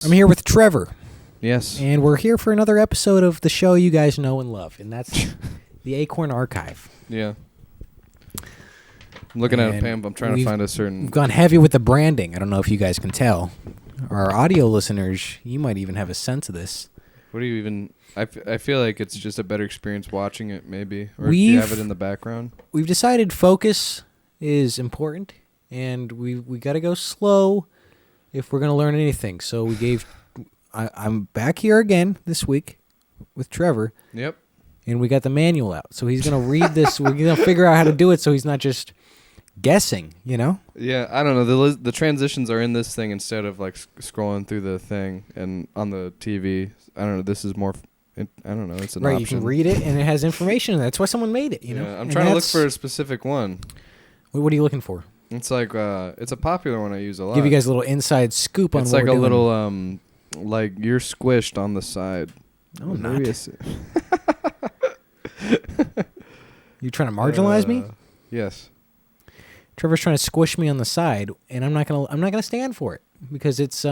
I'm here with Trevor. Yes. And we're here for another episode of the show you guys know and love, and that's the Acorn Archive. Yeah. I'm looking at a Pam. I'm trying to find a certain... We've gone heavy with the branding. I don't know if you guys can tell. Our audio listeners, you might even have a sense of this. What do you even... I feel like it's just a better experience watching it, maybe. Or do you have it in the background? We've decided focus is important, and we got to go slow if we're going to learn anything. So we gave... I'm back here again this week with Trevor. Yep. And we got the manual out. So he's going to read this. We're going to figure out how to do it so he's not just guessing, you know? Yeah, I don't know. The transitions are in this thing instead of like scrolling through the thing and on the TV. I don't know. This is more... I don't know. It's an option. You can read it, and it has information. That's why someone made it, you know? I'm trying to look for a specific one. What are you looking for? It's like... it's a popular one I use a lot. Give you guys a little inside scoop on what we're doing. It's like a little... like you're squished on the side. No, I'm not. You trying to marginalize me? Yes. Trevor's trying to squish me on the side, and I'm not gonna stand for it because it's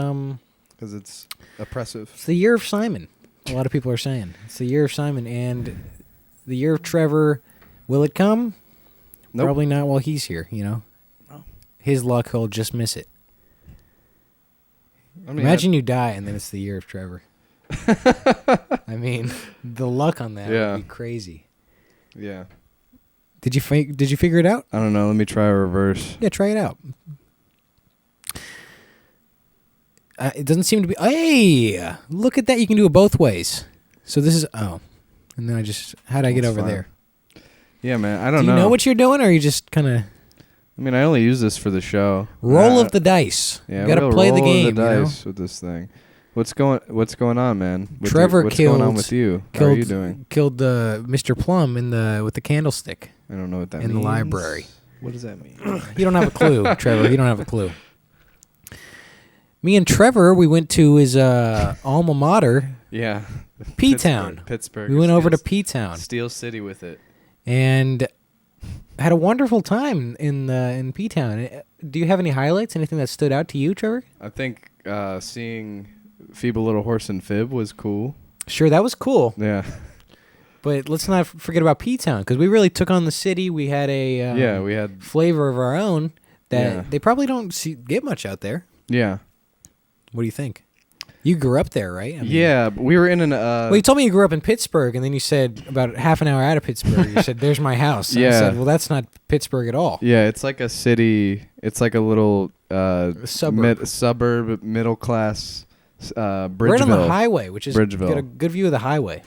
oppressive. It's the year of Simon. A lot of people are saying it's the year of Simon, and the year of Trevor. Will it come? Nope. Probably not while he's here. You know, his luck, he'll just miss it. I mean, imagine you die and then it's the year of Trevor. I mean, the luck on that would be crazy. Yeah. Did you figure it out? I don't know. Let me try a reverse. Yeah, try it out. It doesn't seem to be... Hey! Look at that. You can do it both ways. So this is... Oh. And then how'd I get over there? Yeah, man. I don't know. Do you know what you're doing, or are you just kind of... I mean, I only use this for the show. Roll of the dice. Yeah, you got to play the game. Roll the dice with this thing. What's going on, man? Trevor killed... What's going on with you? How are you doing? Killed Mr. Plum with the candlestick. I don't know what that means. In the library. What does that mean? You don't have a clue, Trevor. You don't have a clue. Me and Trevor, we went to his alma mater. Yeah. P-Town. Pittsburgh. We went over to P-Town. Steel City with it. And... had a wonderful time in P-Town. Do you have any highlights? Anything that stood out to you, Trevor? I think seeing Feeble Little Horse and Fib was cool. Sure, that was cool. Yeah. But let's not forget about P-Town, because we really took on the city. We had a we had flavor of our own that they probably don't get much out there. Yeah. What do you think? You grew up there, right? I mean, yeah, we were in an... well, you told me you grew up in Pittsburgh, and then you said about half an hour out of Pittsburgh, you said, there's my house. And I said, well, that's not Pittsburgh at all. Yeah, it's like a city. It's like a little suburb, middle-class Bridgeville. Right on the highway, which is Bridgeville. Got a good view of the highway.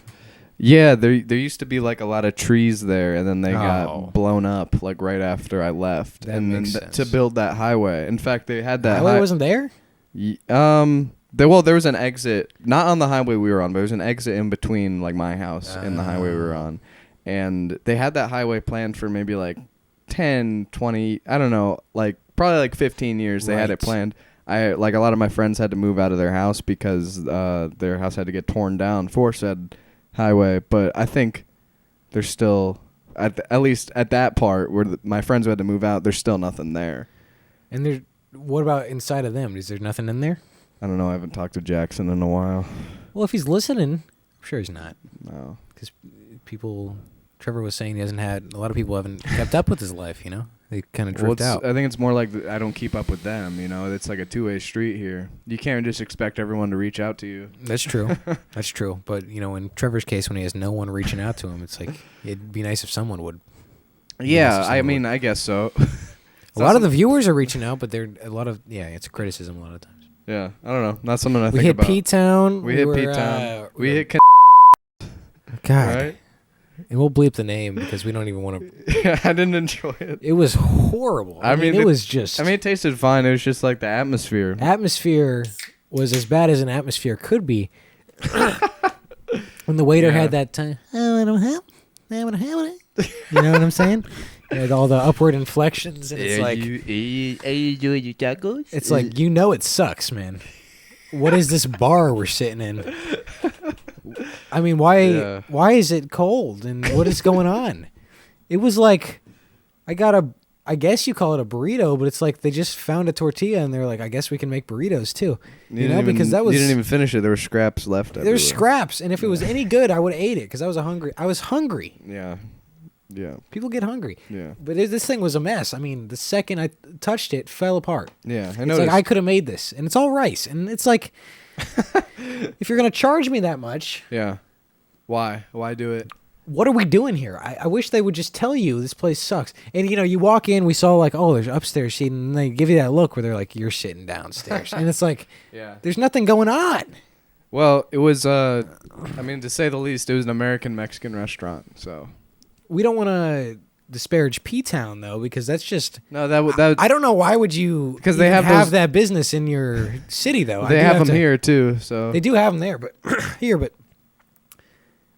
Yeah, there used to be like a lot of trees there, and then they got blown up like right after I left. That makes sense. To build that highway. In fact, they had that... The highway wasn't there? There was an exit, not on the highway we were on, but there was an exit in between like my house and the highway we were on. And they had that highway planned for maybe like 10, 20, I don't know, like probably like 15 years they had it planned. A lot of my friends had to move out of their house because their house had to get torn down for said highway. But I think there's still, at least at that part where my friends who had to move out, there's still nothing there. And what about inside of them? Is there nothing in there? I don't know. I haven't talked to Jackson in a while. Well, if he's listening, I'm sure he's not. No. Because Trevor was saying a lot of people haven't kept up with his life, you know? They kind of drift out. I think it's more like I don't keep up with them, you know? It's like a two-way street here. You can't just expect everyone to reach out to you. That's true. That's true. But, you know, in Trevor's case, when he has no one reaching out to him, it's like, it'd be nice if someone would. Yeah, I guess so. A lot of the viewers are reaching out, but it's a criticism a lot of times. Yeah, I don't know. Not something I think hit about. P-Town. We hit P-Town. We hit God. Right? And we'll bleep the name because we don't even want to. Yeah, I didn't enjoy it. It was horrible. I mean, it was just... I mean, it tasted fine. It was just like the atmosphere. Atmosphere was as bad as an atmosphere could be. When the waiter had that time. Oh, I don't have it. You know what I'm saying? And all the upward inflections, and it's like, are you doing your tacos? It's like, you know, it sucks, man. What is this bar we're sitting in? I mean, why is it cold, and what is going on? It was like, I got I guess you call it a burrito, but it's like they just found a tortilla and they're like, I guess we can make burritos too. Because that was you didn't even finish it. There were scraps left. There's scraps, and if it was any good, I would have ate it because I was hungry. Yeah. Yeah. People get hungry. Yeah. But this thing was a mess. I mean, the second I touched it, it fell apart. Yeah, I It's noticed. like I could have made this, and it's all rice, and it's like, if you're gonna charge me that much, Yeah. Why? Why do it? what are we doing here? I wish they would just tell you this place sucks. And you walk in, we saw like, oh, there's upstairs seating, and they give you that look where they're like, you're sitting downstairs, and it's like, Yeah. there's nothing going on. Well, it was. I mean, to say the least, it was an American Mexican restaurant. So. We don't want to disparage P-Town though, because that's just. No, that. I don't know why would you because they even have that business in your city though. They have them here too. So they do have them there, but but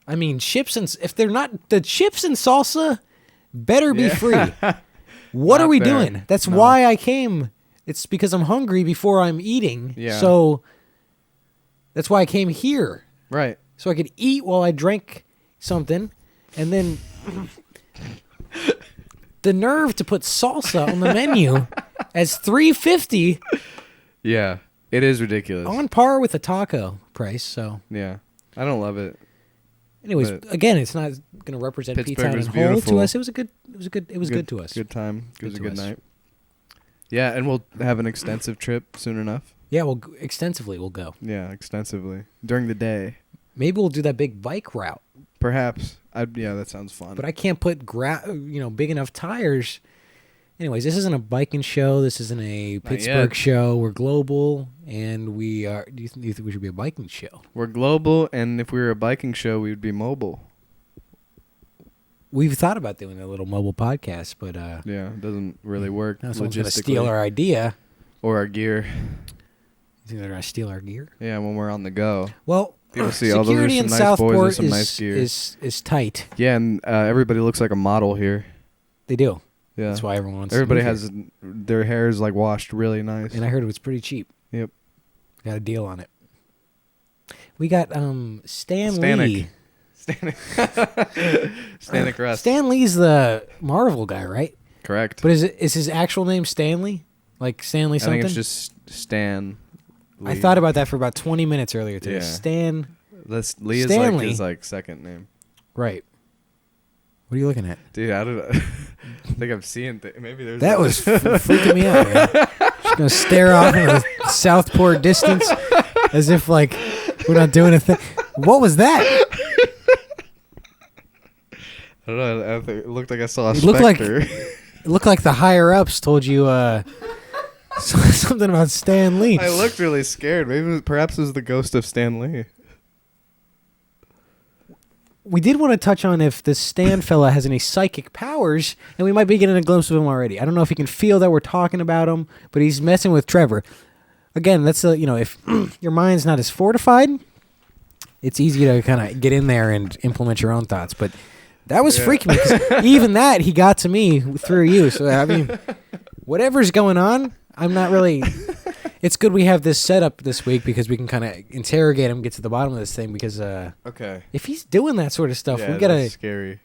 I mean, chips and if they're not the chips and salsa, better be free. What Not are we fair. doing? That's why I came. It's because I'm hungry before I'm eating. Yeah. So that's why I came here, right. so I could eat while I drank something, and then. The nerve to put salsa on the menu as $3.50. Yeah, it is ridiculous. On par with a taco price. So, Yeah, I don't love it. anyways, But again, it's not going to represent Pittsburgh P-Town was in whole beautiful. to us. It was good to us. Good time. It was a to good us. night. Yeah, and we'll have an extensive trip soon enough. Yeah, well, extensively we'll go. Yeah, extensively during the day. Maybe we'll do that big bike route. Perhaps. Yeah, that sounds fun. But I can't put big enough tires. Anyways, this isn't a biking show. This isn't a Pittsburgh yet. show. We're global, and we are. Do you think we should be a biking show? We're global, and if we were a biking show, we would be mobile. We've thought about doing a little mobile podcast, but Yeah, it doesn't really work now someone's going to logistically. steal our idea. Or our gear. You think they're going to steal our gear? Yeah, when we're on the go. Well, People see, oh, those are security some in nice Southport boys with some nice gear. is tight. Yeah, and everybody looks like a model here. They do. Yeah. That's why everyone wants Everybody to move has their hair is like washed really nice. here. And I heard it was pretty cheap. Yep. Got a deal on it. We got Stan Stanic. Lee. Stanic Russ. Stan Lee's the Marvel guy, right? Correct. But is his actual name Stanley? Like Stanley I something? think it's just Stan. Lee. I thought about that for about 20 minutes earlier today. Yeah. Stan. That's Lee is Stanley. like his like second name. Right. What are you looking at? Dude, I don't know. I think I'm seeing maybe there's That was freaking me out, man. Just gonna stare off in the Southport distance as if like we're not doing a thing. What was that? I don't know. I think it looked like I saw a It looked like- specter. It looked like the higher ups told you something about Stan Lee. I looked really scared. Perhaps it was the ghost of Stan Lee. We did want to touch on if this Stan fella has any psychic powers, and we might be getting a glimpse of him already. I don't know if he can feel that we're talking about him, but he's messing with Trevor. Again, that's if your mind's not as fortified, it's easy to kind of get in there and implement your own thoughts. But that was freaking me, 'cause even that he got to me through you. So I mean, whatever's going on, I'm not really. It's good we have this set up this week because we can kind of interrogate him, get to the bottom of this thing. Because Okay. if he's doing that sort of stuff, Yeah, we gotta that's scary.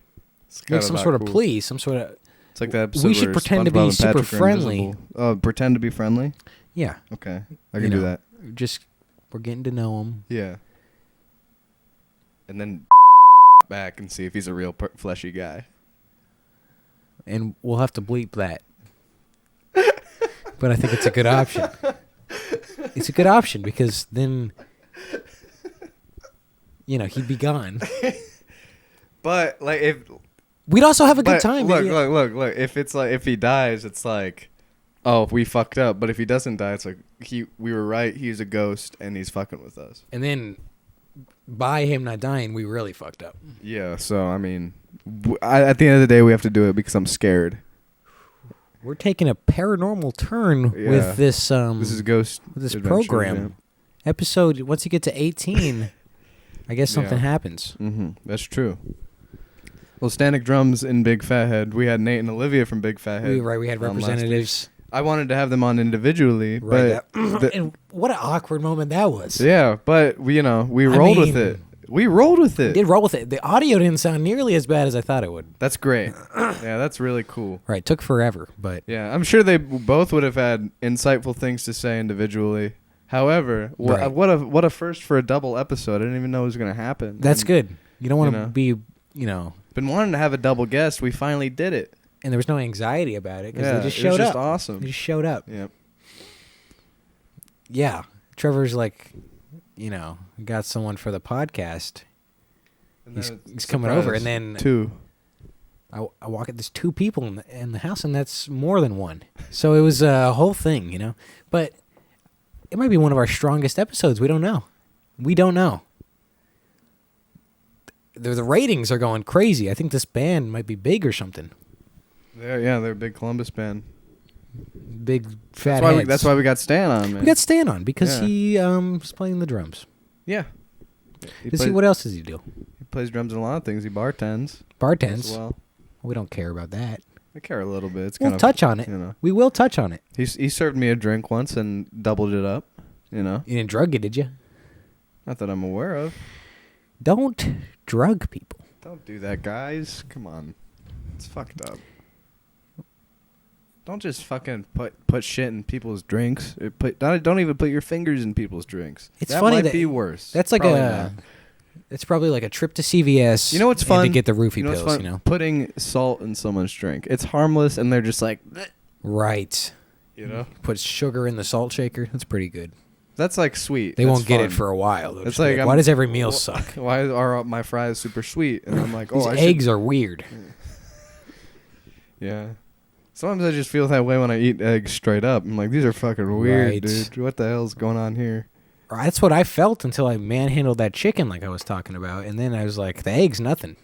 It's make kinda some not sort of cool. plea, some sort of. It's like that episode We should where pretend to be SpongeBob and super Patrick are friendly. invisible. Pretend to be friendly? Yeah, Okay. I can do that. Just we're getting to know him. Yeah. And then back and see if he's a real fleshy guy. And we'll have to bleep that. But I think it's a good option. It's a good option because then, he'd be gone. But like if We'd also have a good but time. Look, maybe. look. If it's like if he dies, it's like, oh, we fucked up. But if he doesn't die, it's like we were right. He's a ghost and he's fucking with us. And then by him not dying, we really fucked up. Yeah. So I mean, at the end of the day, we have to do it because I'm scared. We're taking a paranormal turn Yeah. with this. This is Ghost. with this Adventures, program. Episode. Once you get to 18, I guess something Yeah. happens. Mm-hmm. That's true. Well, Stanic Drums in Big Fathead. We had Nate and Olivia from Big Fathead. We had on last week. representatives. I wanted to have them on individually, Right. but And what an awkward moment that was. yeah, but we rolled with mean, it. We rolled with it. Did roll with it. The audio didn't sound nearly as bad as I thought it would. That's great. Yeah, that's really cool. Right, took forever, but Yeah, I'm sure they both would have had insightful things to say individually. However, Right. what a first for a double episode. I didn't even know it was going to happen. that's And good. You don't want to know. be, you know, Been wanting to have a double guest. We finally did it. and there was no anxiety about it because Yeah, they just it was showed just up. awesome. They just showed up. Yep. Yeah, Trevor's like, you know, got someone for the podcast. He's coming over, and then two. I walk at there's 2 people in the house, and that's more than one. So it was a whole thing, you know. But it might be one of our strongest episodes. We don't know. We don't know. The ratings are going crazy. I think this band might be big or something. They're a big Columbus band. Big fat That's why, heads. that's why we got Stan on, man. we got Stan on because Yeah. he was playing the drums. Yeah. What else does he do? He plays drums in a lot of things. He bartends. Bartends. As well. We don't care about that. I care a little bit. It's We'll kind of touch on it. You know. We will touch on it. He served me a drink once and doubled it up. You know. You didn't drug it, did you? Not that I'm aware of. Don't drug people. Don't do that, guys. Come on. It's fucked up. Don't just fucking put shit in people's drinks. Don't even put your fingers in people's drinks. It's that funny might that- be worse. That's like Probably a. not. It's probably like a trip to CVS. You know what's and fun? to get the roofie You know what's pills. fun? You know. Putting salt in someone's drink. It's harmless, and they're just like, "Bleh," Right. you know. Put sugar in the salt shaker. That's pretty good. That's like sweet. They That's won't get it fun. for a while. They'll It's just be like, why I'm- does every meal suck? Why are my fries super sweet? And I'm like, These oh, eggs are weird. Yeah. Sometimes I just feel that way when I eat eggs straight up. I'm like, these are fucking weird, Right. dude. What the hell's going on here? That's what I felt until I manhandled that chicken like I was talking about, and then I was like, the egg's nothing.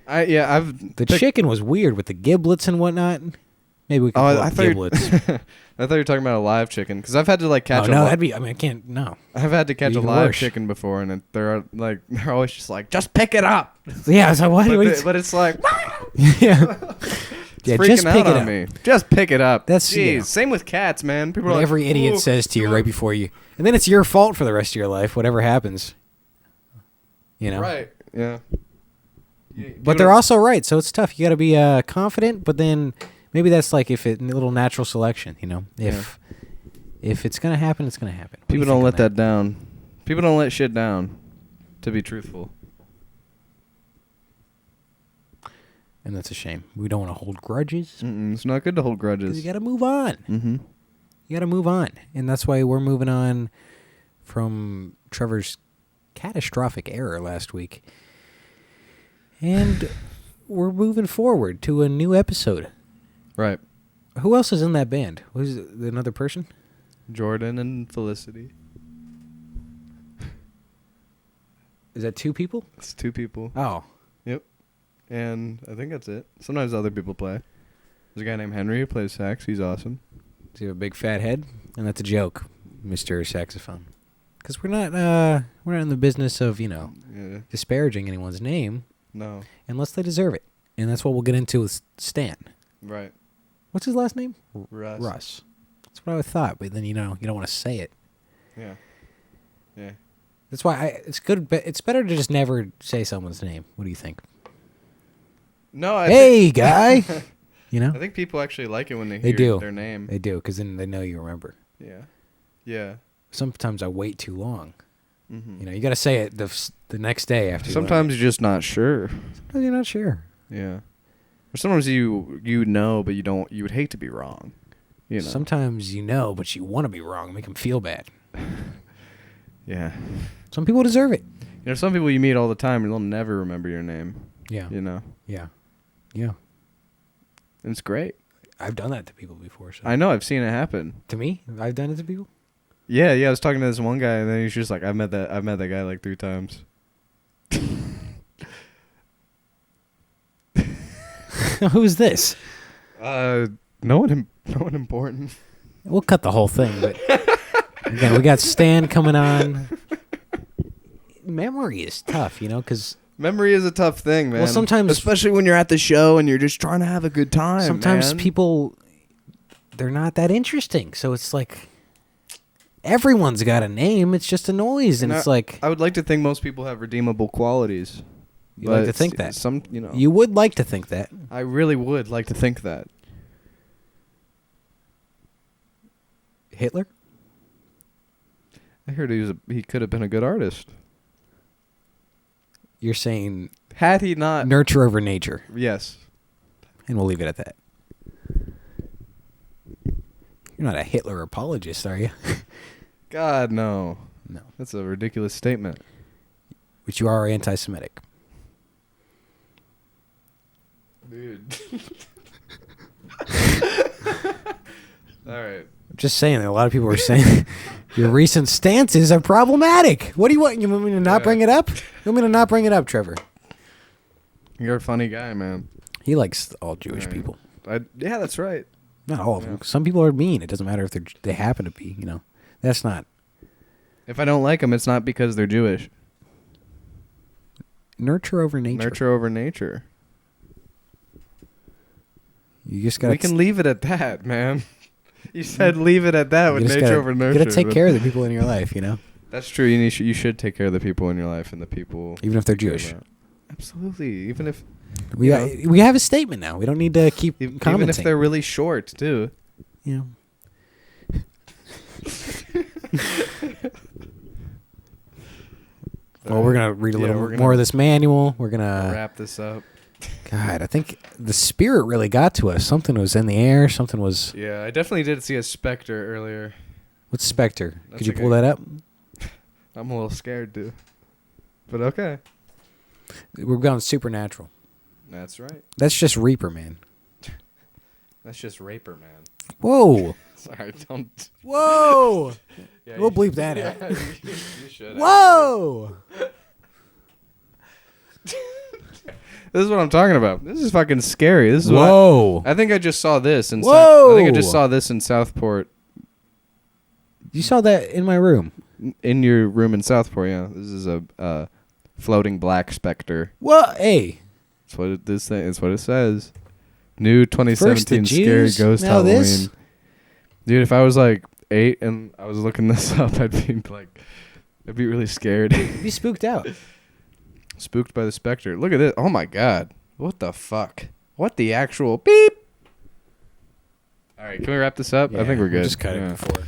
I've The chicken was weird with the giblets and whatnot. Maybe we could Oh, pull I up thought you- giblets. I thought you were talking about a live chicken because I've had to like catch Oh, a no, li- that'd be. I mean, I can't. No. I've had to catch a even live worse. chicken before, and they're always just like, just pick it up. Yeah. I was like, what? But it's like, yeah. it's Yeah, freaking just out pick it on up. me. Just pick it up. That's- Jeez. yeah. Same with cats, man. People are What like, every idiot "Ooh, says to you ooh." right before you, and then it's your fault for the rest of your life, whatever happens. You know. Right. Yeah. But they're also right, so it's tough. You got to be confident, but then maybe that's like if it a little natural selection. You know, if it's gonna happen, it's gonna happen. What do you People don't think let on that down. People don't let shit down. To be truthful. And that's a shame. We don't want to hold grudges. It's not good to hold 'Cause grudges. you got to move on. Mm-hmm. You got to move on, and that's why we're moving on from Trevor's catastrophic error last week, and we're moving forward to a new episode. Right. Who else is in that band? Who's another person? Jordan and Felicity. Is that 2 people? It's 2 people. Oh, Yep. And I think that's it. Sometimes other people play. There's a guy named Henry who plays sax. He's awesome. does he have a big fat head? And that's a joke, Mr. Saxophone. Because we're not in the business of Yeah. disparaging anyone's name No. unless they deserve it, and that's what we'll get into with Stan. Right. What's his last name? Russ. Russ. That's what I thought, but then you don't want to say it. Yeah. Yeah. That's why it's good. But it's better to just never say someone's name. What do you think? No, Hey, guy. You know I think people actually like it when they They hear do. their name. they do because then they know you remember. Yeah. Yeah. Sometimes I wait too long. Mm-hmm. You know, you got to say it the next day after. Sometimes you're just not sure. sometimes you're not sure. Yeah. Or sometimes you know, but you would hate to be wrong. You know. Sometimes you know, but you want to be wrong. Make them feel bad. Yeah. Some people deserve it. You know, some people you meet all the time and they'll never remember your name. Yeah. You know. Yeah. Yeah. And it's great. I've done that to people before. So. I know. I've seen it happen. To me, I've done it to people. Yeah. I was talking to this one guy, and then he's just like, I've met that guy like 3 times. Who's this? No one important. We'll cut the whole thing, but again, we got Stan coming on. Memory is tough, you know, because Memory is a tough thing, man. Well, sometimes- especially when you're at the show and you're just trying to have a good time. sometimes man. people, they're not that interesting. So it's like, everyone's got a name. It's just a noise, and it's like I would like to think most people have redeemable qualities. You like to think that. You would like to think that. I really would like to think that. Hitler? I heard he could have been a good artist. You're saying had he not nurture over nature. Yes. And we'll leave it at that. You're not a Hitler apologist, are you? God, no. No. That's a ridiculous statement. But you are anti-Semitic. Dude. All right. I'm just saying that a lot of people are saying your recent stances are problematic. What do you want? You want me to not bring it up? You want me to not bring it up, Trevor? You're a funny guy, man. He likes all Jewish people. Yeah, that's right. Not all of them. Some people are mean. It doesn't matter if they happen to be, That's not. If I don't like them, it's not because they're Jewish. Nurture over nature. Nurture over nature. You just gotta. We can leave it at that, man. You said leave it at that with nature over nurture. You gotta take care of the people in your life, That's true. You should take care of the people in your life and the people, even if they're Jewish. Absolutely. Even if we have a statement now. We don't need to keep commenting. Even if they're really short, too. Yeah. Well, we're gonna read a little more of this manual. We're gonna wrap this up. God, I think the spirit really got to us. Something was in the air. Something was. Yeah, I definitely did see a specter earlier. What's specter? Could you pull that up? I'm a little scared, dude. But okay. We're going supernatural. That's right. That's just Reaper, man. That's just Raper, man. Whoa. Sorry, don't. Whoa. Yeah, we'll bleep that out. Yeah, you should. Whoa. This is what I'm talking about. This is fucking scary. This is Whoa. I think I just saw this in. Whoa. I think I just saw this in Southport. You saw that in my room. In your room in Southport, yeah. This is a floating black specter. What? Hey. That's what it's what it says. New 2017 scary ghost now Halloween. This? Dude, if I was like 8 and I was looking this up, I'd be really scared. You'd be spooked out. Spooked by the specter. Look at this. Oh my god. What the fuck? What the actual beep? All right, can we wrap this up? Yeah, I think we're good. Just cut it before.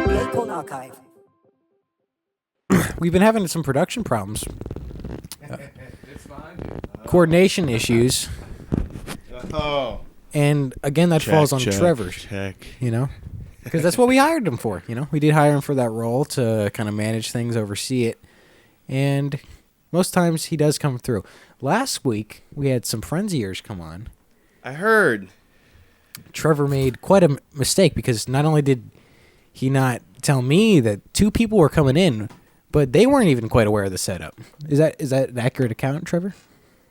The Acorn Archive. We've been having some production problems. It's fine. Coordination issues. Oh. And again, that falls on Trevor. Check. Because that's what we hired him for. We did hire him for that role to kind of manage things, oversee it. And most times he does come through. Last week, we had some friends of yours come on. I heard. Trevor made quite a mistake because not only did he not tell me that 2 people were coming in, but they weren't even quite aware of the setup. Is that an accurate account, Trevor?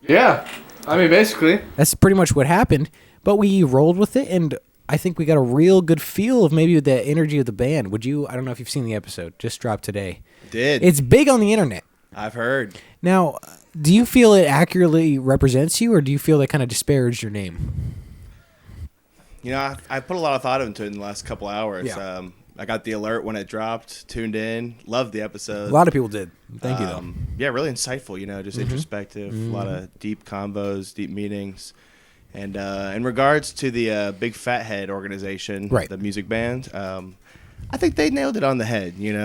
Yeah. I mean, basically. That's pretty much what happened. But we rolled with it, and I think we got a real good feel of maybe the energy of the band. I don't know if you've seen the episode. Just dropped today. Did. It's big on the internet. I've heard. Now, do you feel it accurately represents you, or do you feel they kind of disparaged your name? I put a lot of thought into it in the last couple hours. Yeah. I got the alert when it dropped, tuned in, loved the episode. A lot of people did. Thank you, though. Yeah, really insightful, just introspective, a lot of deep convos, deep meetings. And in regards to the Big Fat Head organization, right. The music band, I think they nailed it on the head, Nate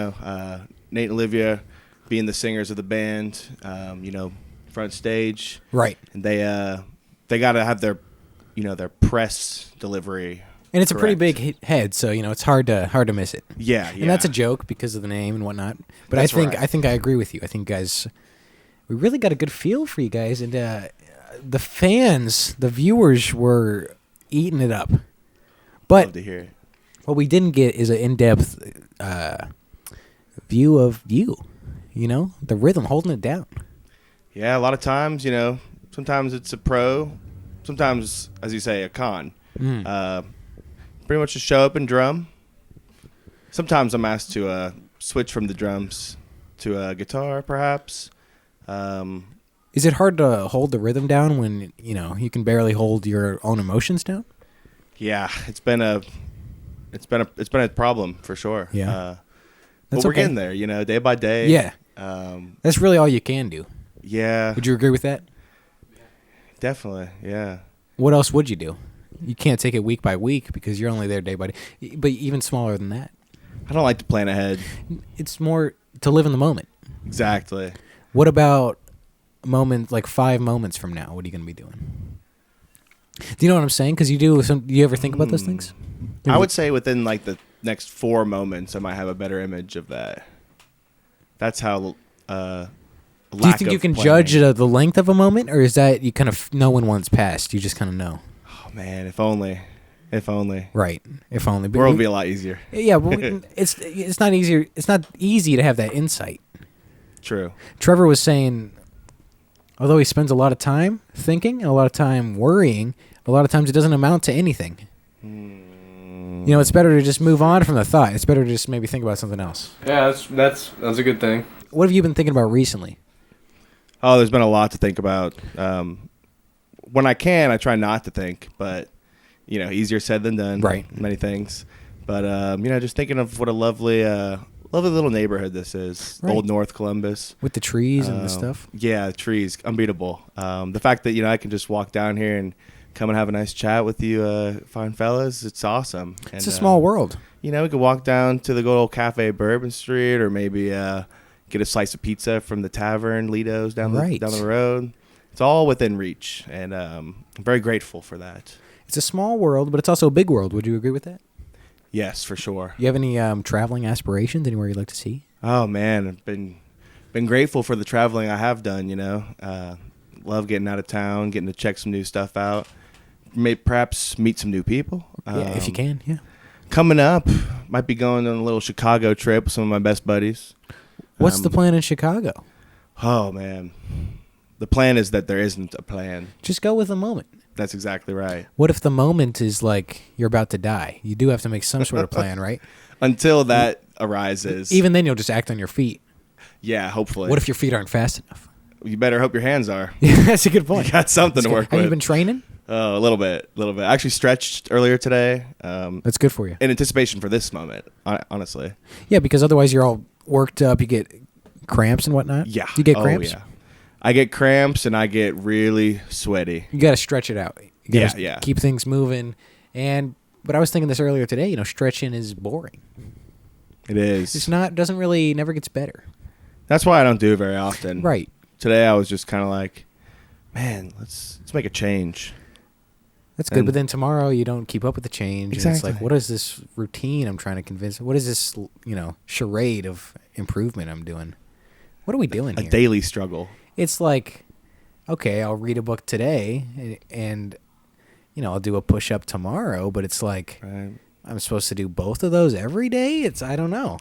and Olivia being the singers of the band, front stage. Right. And they got to have their press delivery. And it's correct. a pretty big head, so it's hard to miss it. Yeah. And that's a joke because of the name and whatnot. But That's right. I think I agree with you. I think guys, we really got a good feel for you guys, and the fans, the viewers were eating it up. But Love to hear it. What we didn't get is an in-depth view of you. The rhythm holding it down. Yeah, a lot of times, sometimes it's a pro, sometimes, as you say, a con. Pretty much just show up and drum. sometimes I'm asked to switch from the drums to a guitar, perhaps. Is it hard to hold the rhythm down when you can barely hold your own emotions down? Yeah, it's been a problem for sure. Yeah. But That's we're okay. getting there, day by day. Yeah. That's really all you can do. Yeah. Would you agree with that? Definitely. Yeah. What else would you do? You can't take it week by week because you're only there day by day. But even smaller than that. I don't like to plan ahead. It's more to live in the moment. Exactly. What about like 5 moments from now? What are you going to be doing? Do you know what I'm saying? Because do you ever think about those things? I would say within like the next 4 moments, I might have a better image of that. That's how. Do you think you can judge the length of a moment, or is that you kind of know when one's passed? You just kind of know. Oh man, if only. Right. If only. The world would be a lot easier. Yeah, but it's not easier. It's not easy to have that insight. True. Trevor was saying, although he spends a lot of time thinking and a lot of time worrying, a lot of times it doesn't amount to anything. It's better to just move on from the thought. It's better to just maybe think about something else. Yeah, that's a good thing. What have you been thinking about recently? Oh, there's been a lot to think about. When I can, I try not to think, but easier said than done. Right. Many things, but just thinking of what a lovely little neighborhood this is. Right. Old North Columbus With the trees and the stuff? Yeah, trees, unbeatable. The fact that I can just walk down here and come and have a nice chat with you, fine fellas, it's awesome. And, It's a small world. we could walk down to the good old Cafe Bourbon Street, or maybe get a slice of pizza from the tavern Lido's down the road. It's all within reach, and I'm very grateful for that. It's a small world, but it's also a big world. Would you agree with that? Yes, for sure. You have any traveling aspirations? Anywhere you'd like to see? Oh man, I've been grateful for the traveling I have done. Love getting out of town, getting to check some new stuff out, perhaps meet some new people. Yeah, if you can, yeah. Coming up, might be going on a little Chicago trip with some of my best buddies. What's the plan in Chicago? Oh man, the plan is that there isn't a plan. Just go with the moment. That's exactly right. What if the moment is like you're about to die? You do have to make some sort of plan, right? Until that arises. Even then, you'll just act on your feet. Yeah, hopefully. What if your feet aren't fast enough? You better hope your hands are. Yeah, that's a good point. You got something to work Have with. you been training? Oh, a little bit. I actually stretched earlier today. That's good for you. In anticipation for this moment, honestly. Yeah, because otherwise you're all worked up. You get cramps and whatnot. Yeah. You get cramps? Oh, yeah. I get cramps and I get really sweaty. You got to stretch it out. You gotta Yeah. keep things moving. But I was thinking this earlier today, stretching is boring. It is. It's not, never gets better. That's why I don't do it very often. Right. Today I was just kind of like, man, let's make a change. That's good, but then tomorrow you don't keep up with the change. Exactly. And it's like, what is this routine I'm trying to convince? What is this, charade of improvement I'm doing? What are we doing here? A daily struggle. It's like, okay, I'll read a book today and I'll do a push-up tomorrow, but it's like, Right. I'm supposed to do both of those every day? I don't know.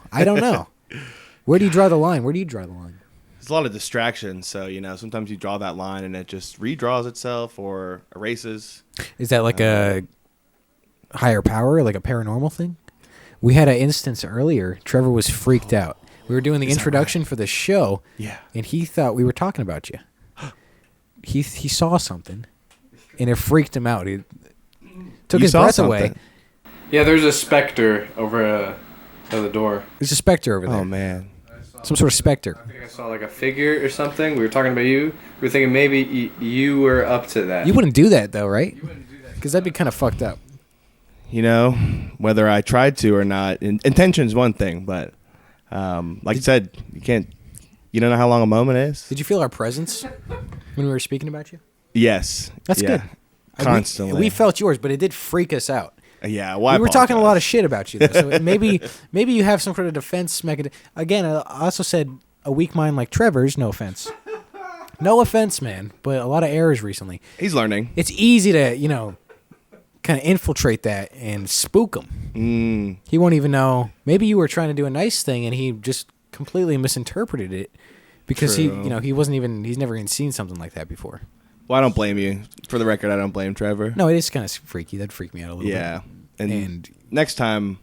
Where do you draw the line? There's a lot of distractions, so sometimes you draw that line and it just redraws itself or erases. Is that like a higher power, like a paranormal thing? We had an instance earlier. Trevor was freaked out. We were doing the introduction for the show, Yeah. and he thought we were talking about you. He saw something, and it freaked him out. He took his breath away. Yeah, there's a specter over by the door. There's a specter over there. Oh man. Some sort of specter. I think I saw like a figure or something. We were talking about you. We were thinking maybe you were up to that. You wouldn't do that, though, right? Because that'd be kind of fucked up. Whether I tried to or not, intention's one thing, but like I said, you don't know how long a moment is. Did you feel our presence when we were speaking about you? Yes. That's Yeah. good. Constantly. We felt yours, but it did freak us out. Yeah. Well, We were talking a lot of shit about you, though, so maybe you have some sort of defense mechanism. Again, I also said a weak mind like Trevor's, no offense. No offense, man, but a lot of errors recently. He's learning. It's easy to, kind of infiltrate that and spook him. He won't even know. Maybe you were trying to do a nice thing and he just completely misinterpreted it because True. he's never even seen something like that before. Well, I don't blame you. For the record, I don't blame Trevor. No, it is kind of freaky. That'd freak me out a little bit. Yeah. And next time,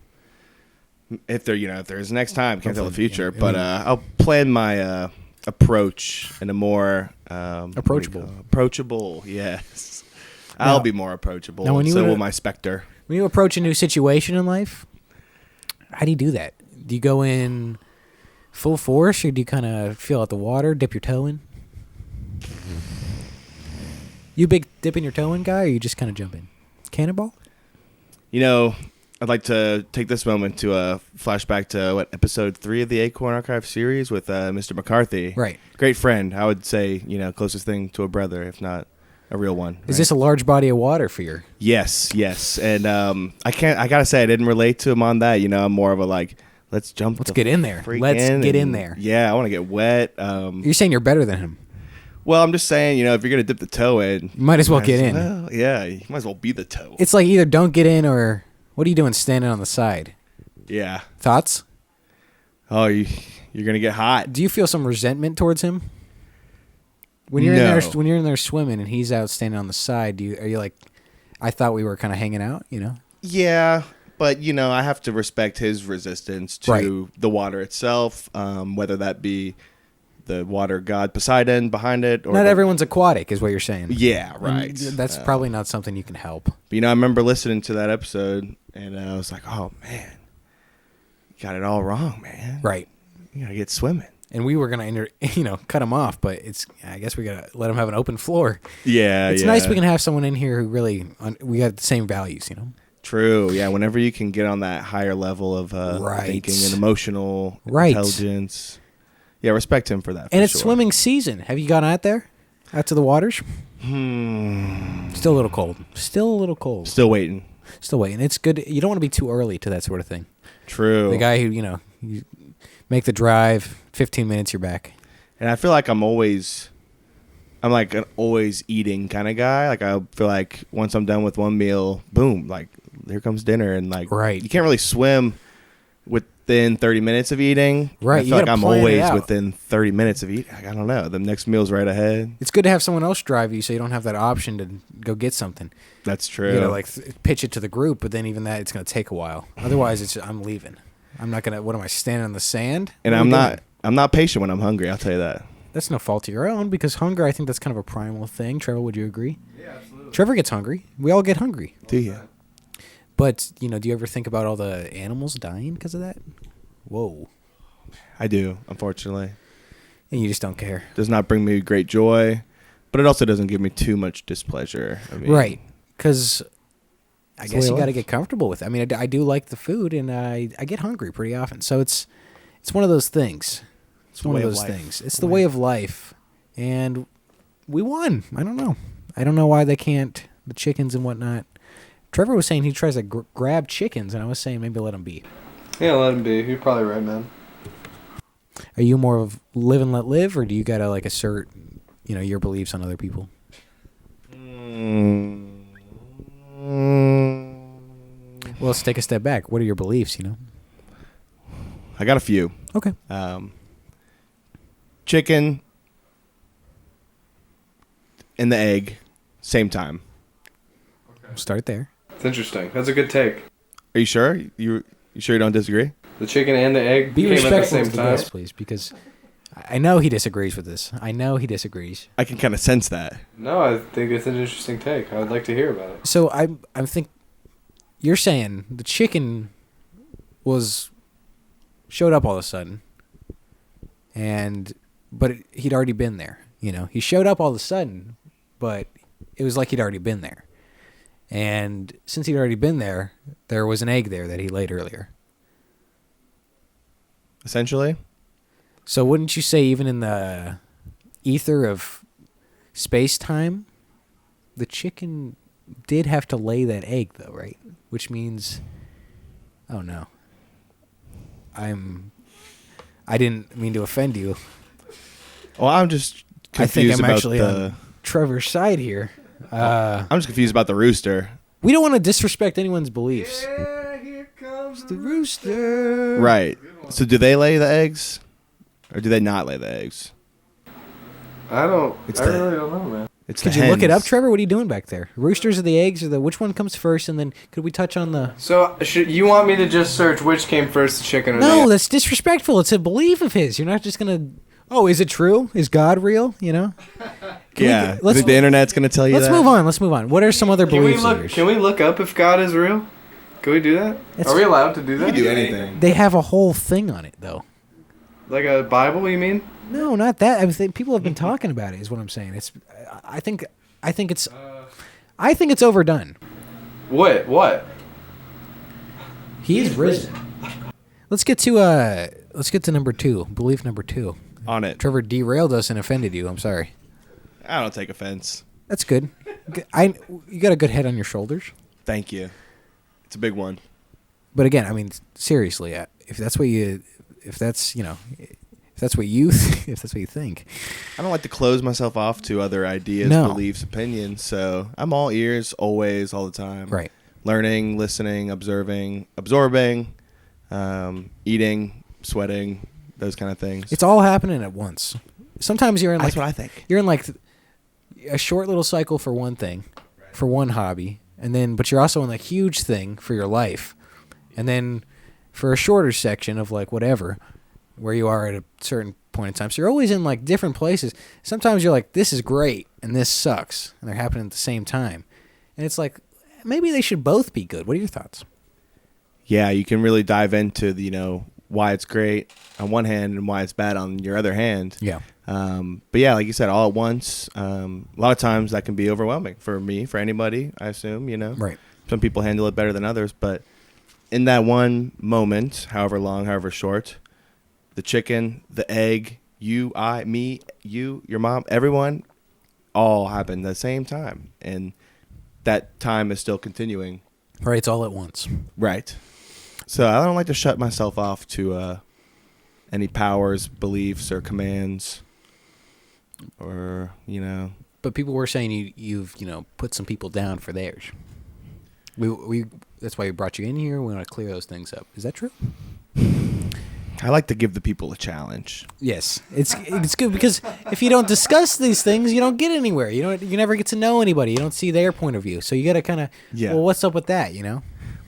if there is next time, can't tell the Hopefully, future. yeah. But I'll plan my approach in a more Approachable. Approachable, yes. Now- I'll be more approachable. now when you so wanna- will my specter. When you approach a new situation in life, how do you do that? Do you go in full force, or do you kind of feel out the water, dip your toe in? You big dipping your toe in guy, or you just kind of jump in? Cannonball? I'd like to take this moment to flashback to episode 3 of the Acorn Archive series with Mr. McCarthy. Right. Great friend. I would say, closest thing to a brother, if not a real one. Is this a large body of water for your? Yes. And I gotta say, I didn't relate to him on that. I'm more of a let's jump. Let's the get in there. freak Let's in get in and- there. Yeah, I want to get wet. You're saying you're better than him. Well, I'm just saying, if you're gonna dip the toe in, You might as well get in. Well, yeah, you might as well be the toe. It's like either don't get in, or what are you doing standing on the side? Yeah. Thoughts? Oh, you're gonna get hot. Do you feel some resentment towards him? When you're in No. there, when you're in there swimming and he's out standing on the side, are you like, I thought we were kind of hanging out, Yeah, but I have to respect his resistance to Right. the water itself, whether that be the water god Poseidon behind it, or Not everyone's aquatic, is what you're saying. Yeah, And right. that's probably not something you can help. But I remember listening to that episode, and I was like, "Oh man, you got it all wrong, man. Right. You gotta get swimming." And we were gonna, cut him off, but I guess we gotta let him have an open floor. Yeah, It's nice we can have someone in here who really, we got the same values, True. Yeah. Whenever you can get on that higher level of Right. thinking and emotional Right. intelligence, yeah, respect him for that. And for it's sure. swimming season. Have you gone out there? Out to the waters? Hmm. Still a little cold. Still a little cold. Still waiting. Still waiting. It's good. You don't want to be too early to that sort of thing. True. The guy who, you make the drive, 15 minutes, you're back. And I feel like I'm like an always eating kind of guy. Like I feel like once I'm done with one meal, boom, like here comes dinner, and Right. you can't really swim within 30 minutes of eating. Right, I you feel like gotta I'm plan it always out. within 30 minutes of eating. Like, I don't know. The next meal's right ahead. It's good to have someone else drive you so you don't have that option to go get something. That's true. You got to pitch it to the group, but then even that, it's going to take a while. Otherwise, I'm leaving. I'm not going to, what am I, standing on the sand? and What are I'm we not doing? I'm not patient when I'm hungry. I'll tell you that. That's no fault of your own, because hunger, I think that's kind of a primal thing. Trevor, would you agree? Yeah, absolutely. Trevor gets hungry. We all get hungry. Do you? But, do you ever think about all the animals dying because of that? Whoa. I do, unfortunately. And you just don't care. Does not bring me great joy, but it also doesn't give me too much displeasure. I mean, Right. Because I It's the guess way you of got to life. get comfortable with it. I mean, I do like the food, and I get hungry pretty often. So it's one of those things. It's the one of way of those life. things. It's the way of life. And we won. I don't know. I don't know why they can't, the chickens and whatnot. Trevor was saying he tries to grab chickens, and I was saying maybe let them be. Yeah, let him be. You're probably right, man. Are you more of live and let live, or do you got to assert, your beliefs on other people? Well, let's take a step back. What are your beliefs, I got a few. Okay. Chicken and the egg, same time. Start there. It's interesting. That's a good take. Are you sure? You sure you don't disagree? The chicken and the egg Be came at the respectful same to the time. guest, please, because I know he disagrees with this. I know he disagrees. I can kind of sense that. No, I think it's an interesting take. I would like to hear about it. So I think you're saying the chicken showed up all of a sudden, but he'd already been there. He showed up all of a sudden, but it was like he'd already been there. And since he'd already been there, there was an egg there that he laid earlier. Essentially, So wouldn't you say even in the ether of space-time, the chicken did have to lay that egg, though, right? Which means, oh no, I didn't mean to offend you. well, I'm just I think confused I'm about actually the. on Trevor's side here. I'm just confused about the rooster. We don't want to disrespect anyone's beliefs. Here comes The rooster. Right. So do they lay the eggs, or do they not lay the eggs? I don't. It's I the- really don't know, man. It's Could the you look it up, hens. Trevor? What are you doing back there? Roosters or the eggs or the which one comes first? And then could we touch on the? So you want me to just search which came first, the chicken or the No, egg? that's disrespectful. It's a belief of his. You're not just gonna. Oh, is it true? Is God real? You know. Yeah. let's- the internet's gonna tell you Let's that. move on. Let's move on. What are some other Can we beliefs of look? yours? Can we look up if God is real? Can we do that? It's- Are we allowed to do that? You can do anything. They have a whole thing on it, though. Like a Bible, you mean? No, not that. I think people have been talking about it. Is what I'm saying. I think it's overdone. What? He is risen. Let's get to number 2. Belief number 2. On it. Trevor derailed us and offended you. I'm sorry. I don't take offense. That's good. You got a good head on your shoulders. Thank you. It's a big one. But again, I mean, seriously, if that's what you think. I don't like to close myself off to other ideas, No. beliefs, opinions. So I'm all ears, always, all the time. Right. Learning, listening, observing, absorbing, eating, sweating, those kind of things. It's all happening at once. Sometimes you're in That's like what I think. you're in like a short little cycle for one thing, for one hobby, but you're also in a huge thing for your life, and then for a shorter section of like whatever, where you are at a certain point in time. So you're always in like different places. Sometimes you're like, this is great and this sucks, and they're happening at the same time, and it's like maybe they should both be good. What are your thoughts? Yeah, you can really dive into the, why it's great on one hand and why it's bad on your other hand. Yeah. But yeah, like you said, all at once. A lot of times that can be overwhelming for me, for anybody, I assume, Right. Some people handle it better than others, but in that one moment, however long, however short, the chicken, the egg, you, I, me, you, your mom, everyone, all happened at the same time. And that time is still continuing. Right. It's all at once. Right. So I don't like to shut myself off to any powers, beliefs, or commands, or But people were saying you've put some people down for theirs. We that's why we brought you in here. We want to clear those things up. Is that true? I like to give the people a challenge. Yes, it's good because if you don't discuss these things, you don't get anywhere. You never get to know anybody. You don't see their point of view. So you got to kind of Yeah. Well, what's up with that?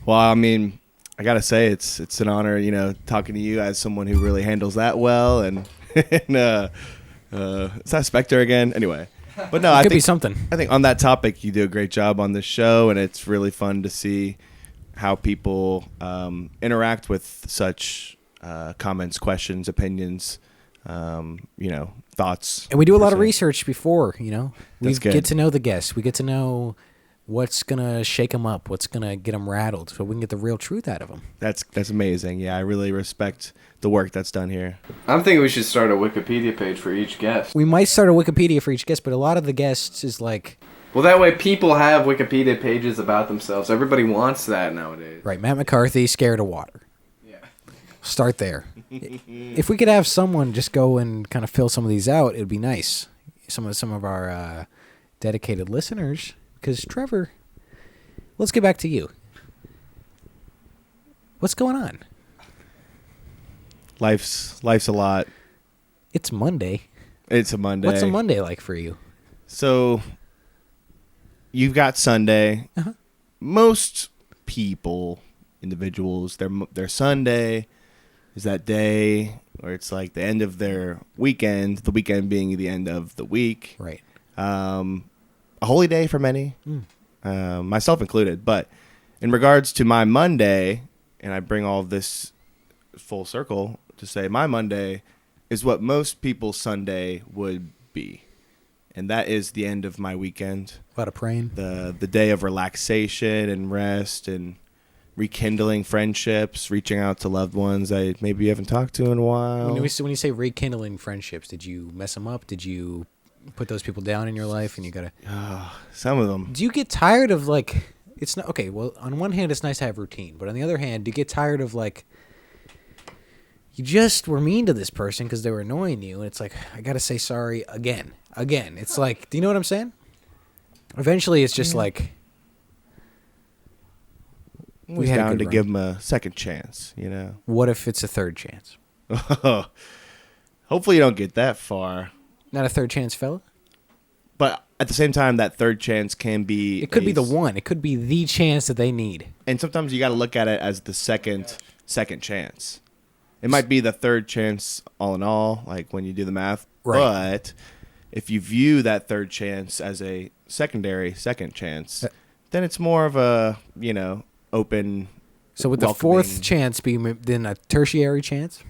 Well, I mean, I gotta say it's an honor, talking to you as someone who really handles that well, and is that Spectre again? Anyway, but no, It I could think be something. I think on that topic you do a great job on this show, and it's really fun to see how people interact with such comments, questions, opinions, thoughts. And we do a lot of So, research before. We That's good. get to know the guests. We get to know what's gonna shake them up, what's gonna get them rattled, so we can get the real truth out of them. That's amazing. Yeah, I really respect the work that's done here. I'm thinking we should start a Wikipedia page for each guest. We might start a Wikipedia for each guest, but a lot of the guests is like, Well, that way people have Wikipedia pages about themselves. Everybody wants that nowadays. right, Matt McCarthy, scared of water. Yeah. Start there. If we could have someone just go and kind of fill some of these out, it'd be nice. Some of our dedicated listeners, because Trevor, let's get back to you. What's going on? Life's a lot. It's Monday. It's a Monday. What's a Monday like for you? So you've got Sunday. Uh-huh. Most people, individuals, their Sunday is that day, or it's like the end of their weekend. The weekend being the end of the week. Right. A holy day for many, myself included. But in regards to my Monday, and I bring all of this full circle to say my Monday is what most people's Sunday would be. And that is the end of my weekend. A lot of praying. The day of relaxation and rest and rekindling friendships, reaching out to loved ones I maybe haven't talked to in a while. When you say rekindling friendships, did you mess them up? Did you put those people down in your life and you gotta... Some of them. Do you get tired of like... It's not... Okay, well, on one hand, it's nice to have routine. But on the other hand, do you get tired of like... You just were mean to this person because they were annoying you. And it's like, I gotta say sorry again. It's like... Do you know what I'm saying? Eventually, it's just like... Always had a down good to run. give them a second chance, What if it's a third chance? Hopefully you don't get that far. Not a third chance fella? But at the same time, that third chance can be... It could be the one. It could be the chance that they need. And sometimes you got to look at it as the second chance. It might be the third chance all in all, like when you do the math. Right. But if you view that third chance as a secondary second chance, then it's more of a, open... So would the fourth chance be then a tertiary chance?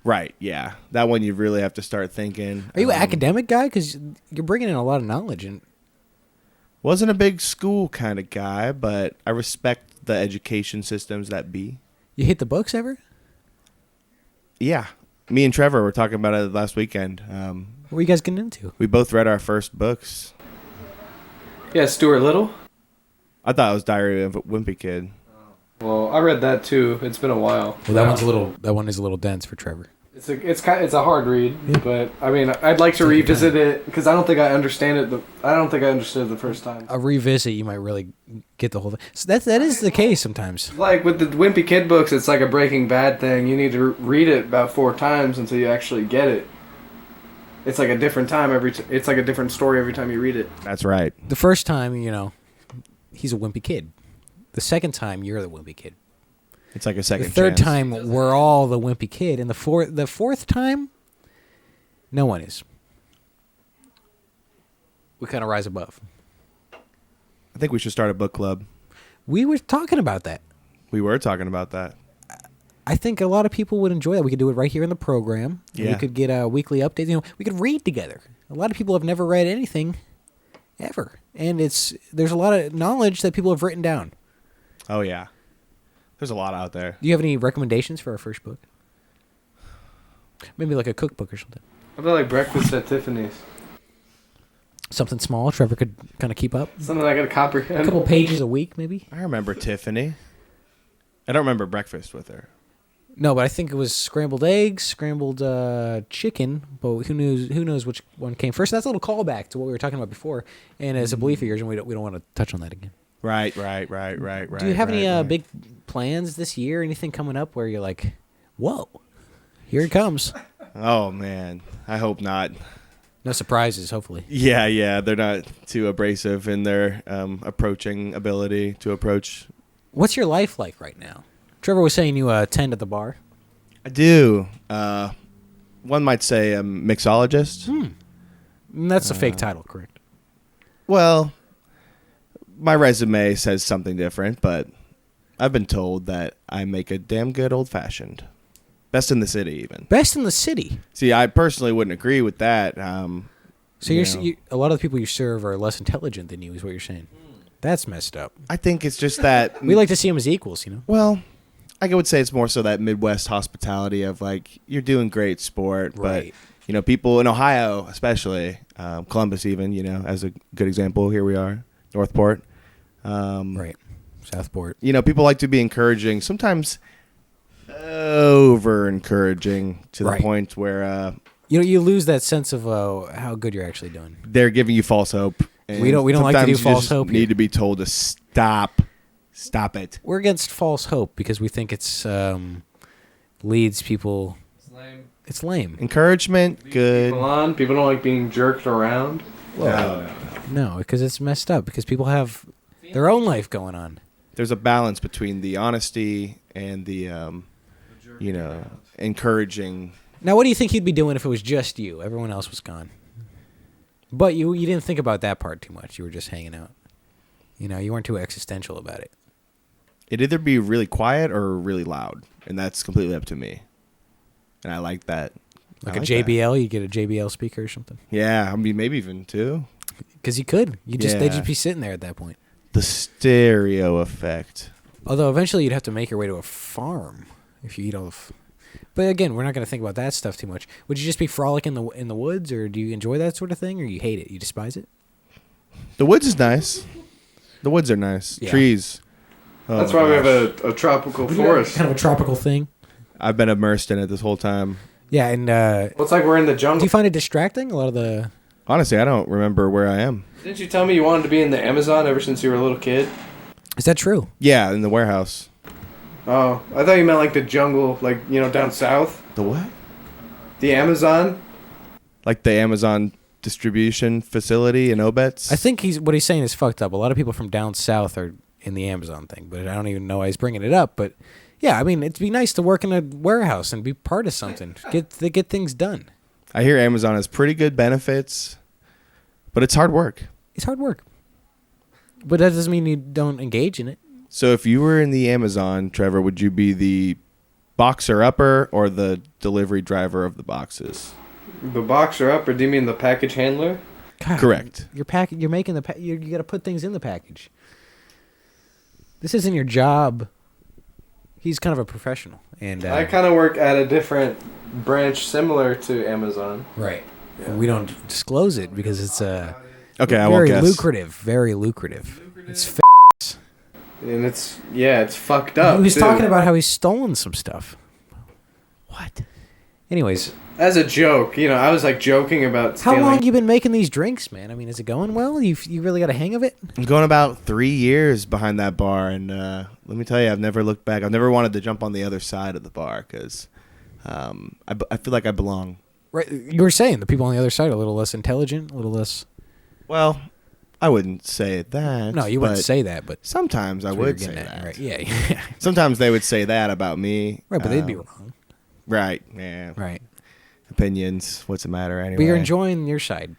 Right, yeah. That one you really have to start thinking. Are you an academic guy? Because you're bringing in a lot of knowledge. And wasn't a big school kind of guy, but I respect the education systems that be. You hit the books ever? Yeah. Me and Trevor were talking about it last weekend. What were you guys getting into? We both read our first books. Yeah, Stuart Little. I thought it was Diary of a Wimpy Kid. Well, I read that too. It's been a while. Well, that one is a little dense for Trevor. It's a hard read, but I mean, I'd like to revisit it because I don't think I understand it. I don't think I understood it the first time. A revisit, you might really get the whole thing. So that is the case sometimes. Like with the Wimpy Kid books, it's like a Breaking Bad thing. You need to read it about 4 times until you actually get it. It's like a different time it's like a different story every time you read it. That's right. The first time, he's a wimpy kid. The second time, you're the wimpy kid. It's like a second The third chance. time, we're all the wimpy kid. And the fourth time, no one is. We kind of rise above. I think we should start a book club. We were talking about that. We were talking about that. I think a lot of people would enjoy that. We could do it right here in the program. Yeah. We could get a weekly update. We could read together. A lot of people have never read anything ever. And there's a lot of knowledge that people have written down. Oh, yeah. There's a lot out there. Do you have any recommendations for our first book? Maybe like a cookbook or something. I feel like Breakfast at Tiffany's. Something small Trevor could kind of keep up. Something I could A comprehend. couple pages a week, maybe. I remember Tiffany. I don't remember breakfast with her. No, but I think it was scrambled eggs, scrambled chicken. But who knows which one came first? That's a little callback to what we were talking about before, and as a belief of yours, and we don't want to touch on that again. Right. Do you have any big plans this year? Anything coming up where you're like, whoa, here it comes? Oh, man. I hope not. No surprises, hopefully. Yeah. They're not too abrasive in their approaching ability to approach. What's your life like right now? Trevor was saying you attend at the bar. I do. One might say a mixologist. And that's a fake title, correct? Well, my resume says something different, but I've been told that I make a damn good old-fashioned. Best in the city, even. Best in the city. See, I personally wouldn't agree with that. So a lot of the people you serve are less intelligent than you, is what you're saying. That's messed up. I think it's just that... We like to see them as equals, Well, I would say it's more so that Midwest hospitality of, like, you're doing great sport, Right. but, people in Ohio especially, Columbus even, as a good example, here we are, Northport. Right. Southport. People like to be encouraging, sometimes over-encouraging to the Right. point where You lose that sense of how good you're actually doing. they're giving you false hope. And We don't like to do sometimes you false just hope need here. to be told to stop it. We're against false hope because we think it's leads people. It's lame. It's lame. Encouragement, good. People don't like being jerked around. No, because it's messed up. Because people have their own life going on. There's a balance between the honesty and the, encouraging. Now, what do you think you'd be doing if it was just you? Everyone else was gone. But you didn't think about that part too much. You were just hanging out. You weren't too existential about it. It'd either be really quiet or really loud, and that's completely up to me. And I like that. Like I a like JBL, you get a JBL speaker or something. that. Yeah, I mean, maybe even two. Because you could. They'd Yeah. just be sitting there at that point. The stereo effect. Although eventually you'd have to make your way to a farm if you eat all of. But again, we're not going to think about that stuff too much. Would you just be frolicking in the woods, or do you enjoy that sort of thing, or you hate it? You despise it? The woods is nice. The woods are nice. Yeah. Trees. Oh That's my why we have gosh. a tropical forest. Kind of a tropical thing. I've been immersed in it this whole time. Yeah, and It's like we're in the do jungle. you find it distracting? A lot of the. Honestly, I don't remember where I am. Didn't you tell me you wanted to be in the Amazon ever since you were a little kid? Is that true? Yeah, in the warehouse. Oh, I thought you meant like the jungle, like, down south. The what? The Amazon. Like the Amazon distribution facility in Obetz. I think what he's saying is fucked up. A lot of people from down south are in the Amazon thing, but I don't even know why he's bringing it up. But yeah, I mean, it'd be nice to work in a warehouse and be part of something. Get things done. I hear Amazon has pretty good benefits, but it's hard work. It's hard work, but that doesn't mean you don't engage in it. So if you were in the Amazon, Trevor, would you be the boxer upper or the delivery driver of the boxes? The boxer up, or do you mean the package handler? God, Correct. You're making you got to put things in the package. This isn't your job. He's kind of a professional, and I kind of work at a different branch similar to Amazon. right. Yeah. We don't disclose it because it's Okay, I won't very guess. lucrative. Very lucrative. It's And it's fucked up. He was too. talking about how he's stolen some stuff. What? Anyways, As a joke, I was like joking about how stealing. long you been making these drinks, man? I mean, is it going well? You really got a hang of it? I'm going about 3 years behind that bar, and let me tell you, I've never looked back. I've never wanted to jump on the other side of the bar because I feel like I belong. Right. You were saying the people on the other side are a little less intelligent, a little less. Well, I wouldn't say that. No, you wouldn't but say that, but sometimes I that's what would you're say getting at, that. right? Yeah. Sometimes they would say that about me. Right, but they'd be wrong. Right. Yeah. Right. Opinions. What's the matter anyway? But you're enjoying your side.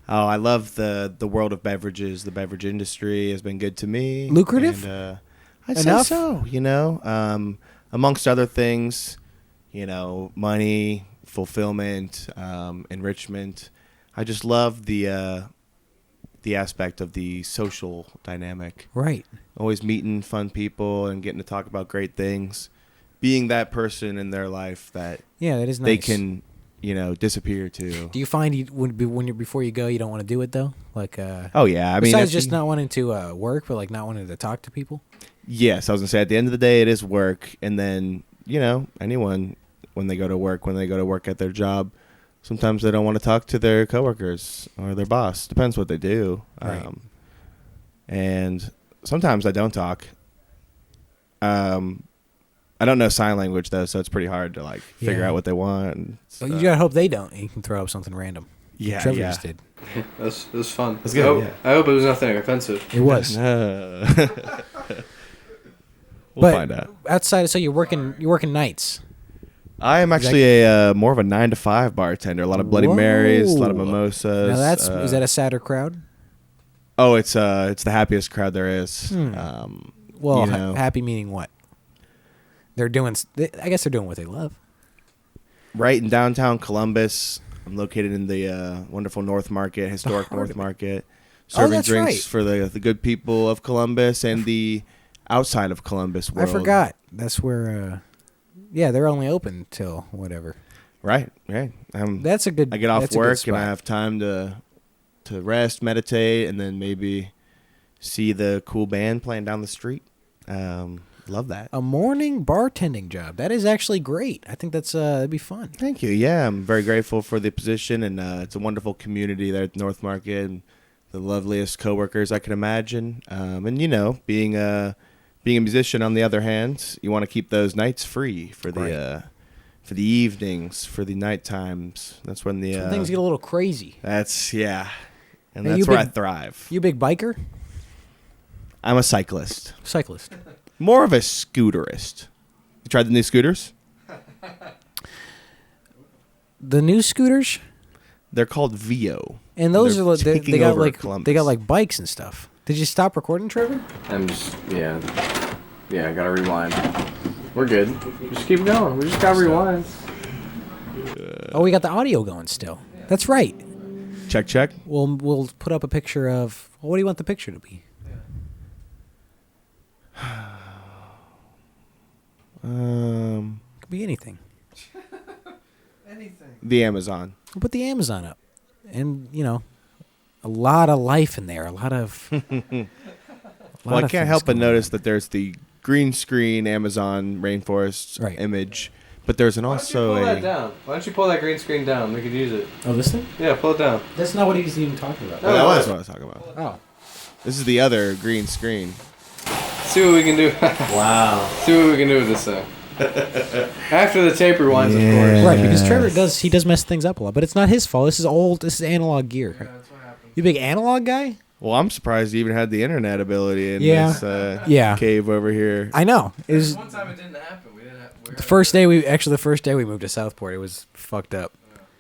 Oh, I love the world of beverages. The beverage industry has been good to me. Lucrative? And, I'd Enough? say so. Amongst other things, money, fulfillment, enrichment. I just love the aspect of the social dynamic. Right. Always meeting fun people and getting to talk about great things. Being that person in their life that Yeah, that is nice. they can, disappear to. Do you find before you go, you don't want to do it though? Like, Oh yeah, I mean, besides just not wanting to work, but like not wanting to talk to people. Yes, I was gonna say at the end of the day, it is work, and then anyone when they go to work at their job, sometimes they don't want to talk to their coworkers or their boss. Depends what they do, Right. And sometimes I don't talk. I don't know sign language though, so it's pretty hard to figure Yeah. out what they want. And But you gotta hope they don't. You can throw up something random. Yeah, Trevor yeah. just did. It was fun. That's good, I hope it was nothing offensive. It was. We'll But find out. outside, so you're working nights. I am actually a more of a 9 to 5 bartender. A lot of Bloody Marys, a lot of Whoa. mimosas. Now is that a sadder crowd? Oh, it's the happiest crowd there is. Well, you know. happy meaning what? They're doing. I guess they're doing what they love. Right in downtown Columbus. I'm located in the wonderful North Market, historic heart North of it. Market, Oh, serving that's drinks right. for the good people of Columbus and the outside of Columbus world. I forgot. That's where. Yeah, they're only open till whatever. Right. That's a good. I get off that's a good work and I spot. have time to rest, meditate, and then maybe see the cool band playing down the street. Love that. A morning bartending job. That is actually great. I think that'd be fun. Thank you. Yeah, I'm very grateful for the position, and it's a wonderful community there at North Market, and the loveliest coworkers I can imagine. And being a musician, on the other hand, you want to keep those nights free for the evenings, for the night times. That's when the Some things get a little crazy. That's and Now, that's you where I big- thrive. You a big biker? I'm a cyclist, Cyclist. more of a scooterist. You tried the new scooters? The new scooters? They're called VO. And those They're are they taking got over like Columbus. they got like bikes and stuff. Did you stop recording, Trevor? I'm just I gotta rewind. We're good. Just keep going. We just gotta rewind. Oh, we got the audio going still. That's right. Check. We'll put up a picture of. Well, what do you want the picture to be? Could be anything. The Amazon. We'll put the Amazon up, and a lot of life in there. A lot of. Well, I can't help but notice that there's the green screen Amazon rainforest Right. image, but there's an also pull that a. down? Why don't you pull that green screen down? We could use it. Oh, this thing? Yeah, pull it down. That's not what he's even talking about. Oh, that was what I was talking about. Oh. This is the other green screen. See what we can do. Wow. See what we can do with this thing. After the tape rewinds, of course. Right, because Trevor does mess things up a lot, but it's not his fault. This is old. This is analog gear. Yeah, that's what happened. You a big analog guy? Well, I'm surprised you even had the internet ability in Yeah. this Yeah. cave over here. I know. It was One time it didn't happen. We didn't have, the first day we moved to Southport. It was fucked up.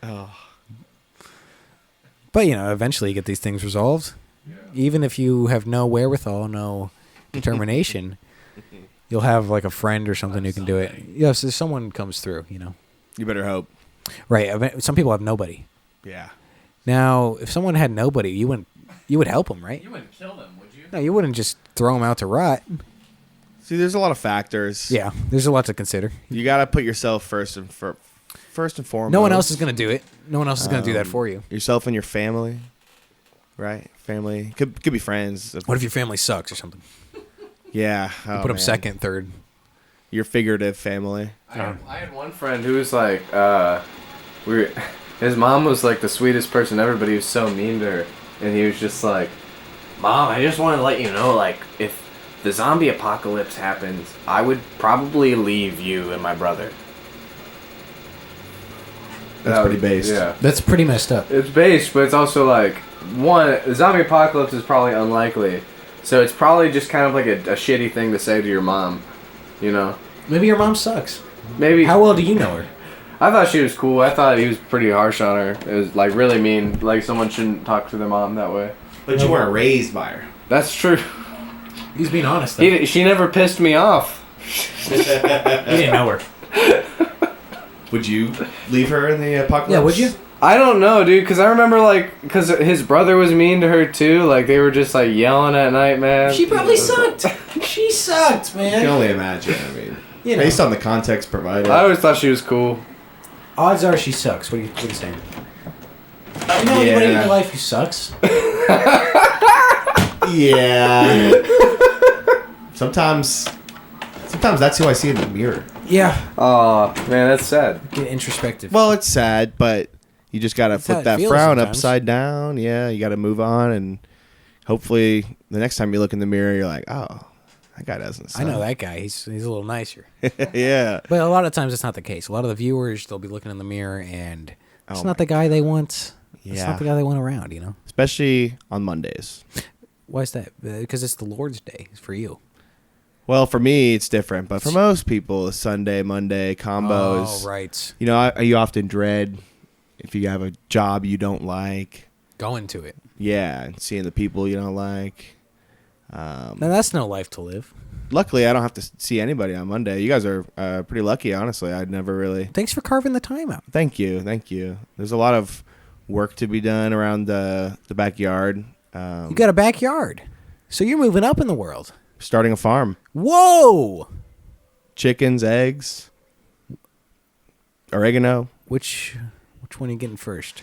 Oh. But eventually you get these things resolved. Yeah. Even if you have no wherewithal, no determination, you'll have like a friend or something who can do it. Yes, so someone comes through. You better hope. Right. Some people have nobody. Yeah. Now, if someone had nobody, you would help them, right? You wouldn't kill them, would you? No, you wouldn't just throw them out to rot. See, there's a lot of factors. Yeah, there's a lot to consider. You got to put yourself first and foremost. No one else is going to do it. No one else is going to do that for you. Yourself and your family, right? Family could be friends. What if your family sucks or something? Yeah. You put them second, third. Your figurative family. I had one friend who was like, his mom was like the sweetest person ever, but he was so mean to her, and he was just like, "Mom, I just want to let you know, like, if the zombie apocalypse happens, I would probably leave you and my brother." That's pretty based. Yeah. That's pretty messed up. It's based, but it's also like, one, the zombie apocalypse is probably unlikely, so it's probably just kind of like a shitty thing to say to your mom, Maybe your mom sucks. Maybe. How well do you know her? I thought she was cool. I thought he was pretty harsh on her. It was like really mean. Like someone shouldn't talk to their mom that way. But you weren't raised by her. That's true. He's being honest, though. She never pissed me off. You didn't know her. Would you leave her in the apocalypse? Yeah, would you? I don't know, dude, because I remember, because his brother was mean to her, too. Like, they were just, yelling at night, man. She probably sucked. She sucked, I can man. only imagine. I mean, based on the context provided. I always thought she was cool. Odds are she sucks. What are you saying? You know anybody in your life who sucks? Yeah. Sometimes that's who I see in the mirror. Yeah. Oh, man, that's sad. Get introspective. Well, it's sad, but you just gotta That's how flip it that feels frown sometimes. upside down. Yeah, you gotta move on, and hopefully the next time you look in the mirror, you're like, oh, that guy doesn't suck. I know that guy. He's a little nicer. Yeah. But a lot of times it's not the case. A lot of the viewers, they'll be looking in the mirror and it's Oh not my the guy they want. It's Yeah. not the guy they want around, Especially on Mondays. Why is that? Because it's the Lord's Day for you. Well, for me, it's different, but for most people, it's Sunday, Monday combos. Oh, right. You often dread if you have a job you don't like. Going to it. Yeah, and seeing the people you don't like. Now, that's no life to live. Luckily, I don't have to see anybody on Monday. You guys are pretty lucky, honestly. I'd never really. Thanks for carving the time out. Thank you. There's a lot of work to be done around the backyard. You got a backyard. So you're moving up in the world. Starting a farm. Whoa! Chickens, eggs, oregano. Which one are you getting first?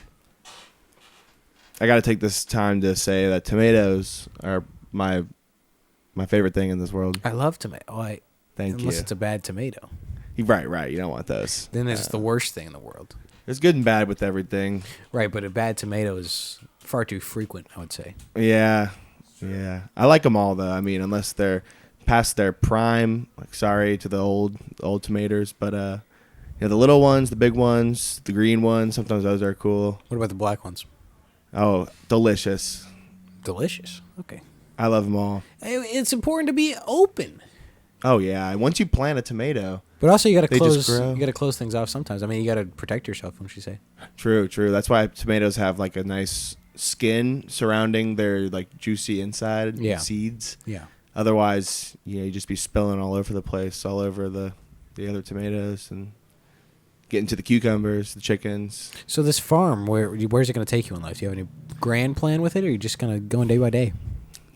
I got to take this time to say that tomatoes are my favorite thing in this world. I love tomato. Thank Unless you. it's a bad tomato. Right. You don't want those. Then it's the worst thing in the world. There's good and bad with everything. Right, but a bad tomato is far too frequent, I would say. Yeah. I like them all though. I mean, unless they're past their prime. Like, sorry to the old tomatoes, but the little ones, the big ones, the green ones. Sometimes those are cool. What about the black ones? Oh, delicious. Delicious. Okay. I love them all. It's important to be open. Oh yeah. Once you plant a tomato. But also, you got to They just close. grow. You got to close things off sometimes. I mean, you got to protect yourself. Don't you say? True. That's why tomatoes have like a nice skin surrounding their like juicy inside seeds. Yeah. Otherwise, you just be spilling all over the place, all over the other tomatoes, and getting to the cucumbers, the chickens. So this farm, where's it going to take you in life? Do you have any grand plan with it, or are you just going to go day by day?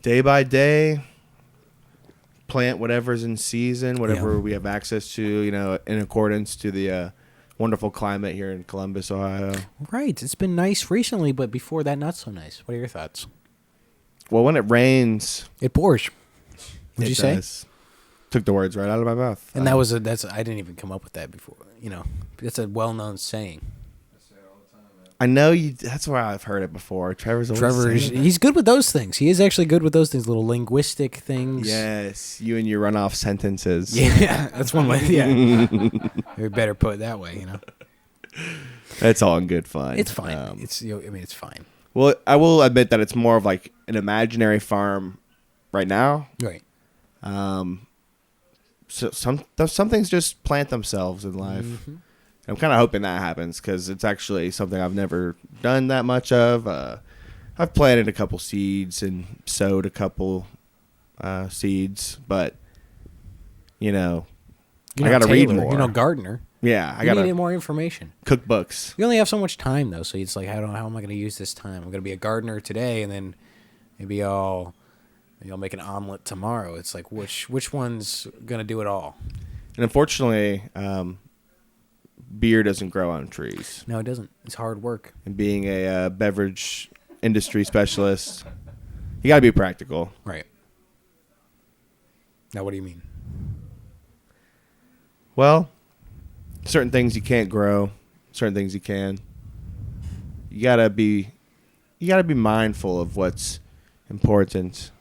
Day by day, plant whatever's in season, whatever we have access to, in accordance to the wonderful climate here in Columbus, Ohio. Right. It's been nice recently, but before that, not so nice. What are your thoughts? Well, when it rains, It pours. What'd you say? does. Took the words right out of my mouth. And I didn't even come up with that before. That's a well-known saying. I I know you. That's where I've heard it before. He's good with those things. He is actually good with those things, little linguistic things. Yes, you and your run-off sentences. Yeah, that's one way. Yeah, we better put it that way. You know, It's all in good fun. it's fine. It's fine. Well, I will admit that it's more of like an imaginary farm right now. Right. So some things just plant themselves in life. Mm-hmm. I'm kind of hoping that happens because it's actually something I've never done that much of. I've planted a couple seeds and sowed a couple seeds, but I got to read more. Gardener. Yeah, I You got need to more information. cook books. You only have so much time though, so it's like, how am I going to use this time? I'm going to be a gardener today, and then maybe I'll make an omelet tomorrow. It's like which one's going to do it all? And unfortunately, beer doesn't grow on trees. No, it doesn't. It's hard work. And being a beverage industry specialist, you got to be practical. Right. Now, what do you mean? Well, certain things you can't grow, certain things you can. You gotta be mindful of what's important,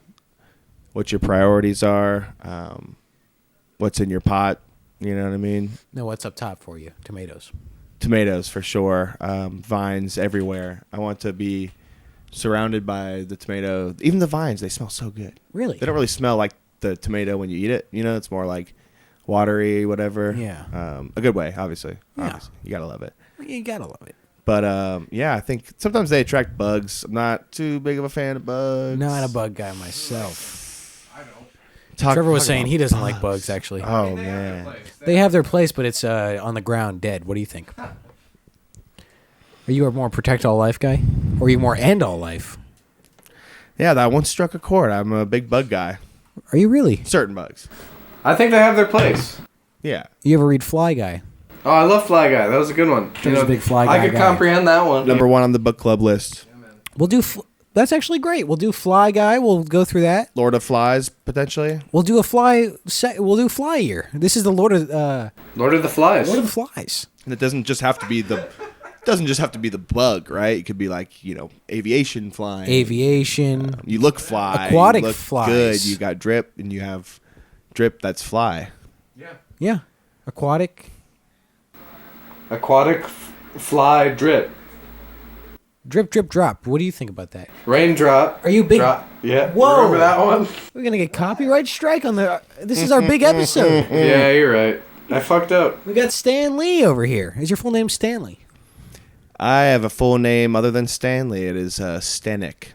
what your priorities are, what's in your pot. You know what I mean? No, what's up top for you? Tomatoes. Tomatoes for sure. Vines everywhere. I want to be surrounded by the tomato. Even the vines, they smell so good. Really? They don't really smell like the tomato when you eat it. It's more like watery, whatever. Yeah. A good way, obviously. Yeah. Obviously. You gotta love it. You gotta love it. But I think sometimes they attract bugs. I'm not too big of a fan of bugs. Not a bug guy myself. Talk Trevor was saying about he doesn't like bugs, actually. Oh man. They have their place, but it's on the ground, dead. What do you think? Are you a more protect all life guy, or are you more end all life? Yeah, that one struck a chord. I'm a big bug guy. Are you really? Certain bugs. I think they have their place. Yeah. You ever read Fly Guy? Oh, I love Fly Guy. That was a good one. Trevor's a big Fly I Guy could guy. comprehend that one. Number one on the book club list. We'll do. That's actually great. We'll do Fly Guy. We'll go through that. Lord of Flies, potentially. We'll do We'll do Fly Year. This is the Lord of the Flies. Lord of the Flies. And it doesn't just have to be the bug, right? It could be like, aviation flying. Aviation. You look fly. Aquatic you look flies. Good. You got drip, and you have drip that's fly. Yeah. Aquatic. Fly drip. Drip, drip, drop. What do you think about that? Raindrop. Are you big? Drop. Yeah. Whoa. Remember that one? We're gonna get copyright strike on the. This is our big episode. Yeah, you're right. I fucked up. We got Stan Lee over here. Is your full name Stanley? I have a full name other than Stanley. It is Stanic.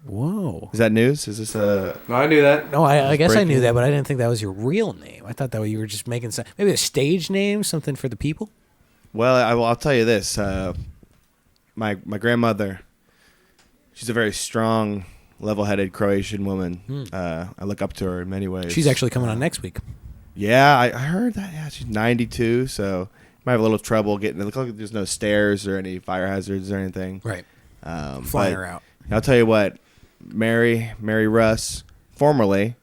Whoa. Is that news? Is this a... No, I knew that. No, I guess I knew breaking. that, but I didn't think that was your real name. I thought that you were just making some, maybe a stage name, something for the people. Well, I'll tell you this. My grandmother, she's a very strong, level-headed Croatian woman. I look up to her in many ways. She's actually coming on next week. Yeah, I heard that. Yeah, she's 92, so might have a little trouble getting. It looks like there's no stairs or any fire hazards or anything. Right. But Flying her out. I'll tell you what, Mary Russ, formerly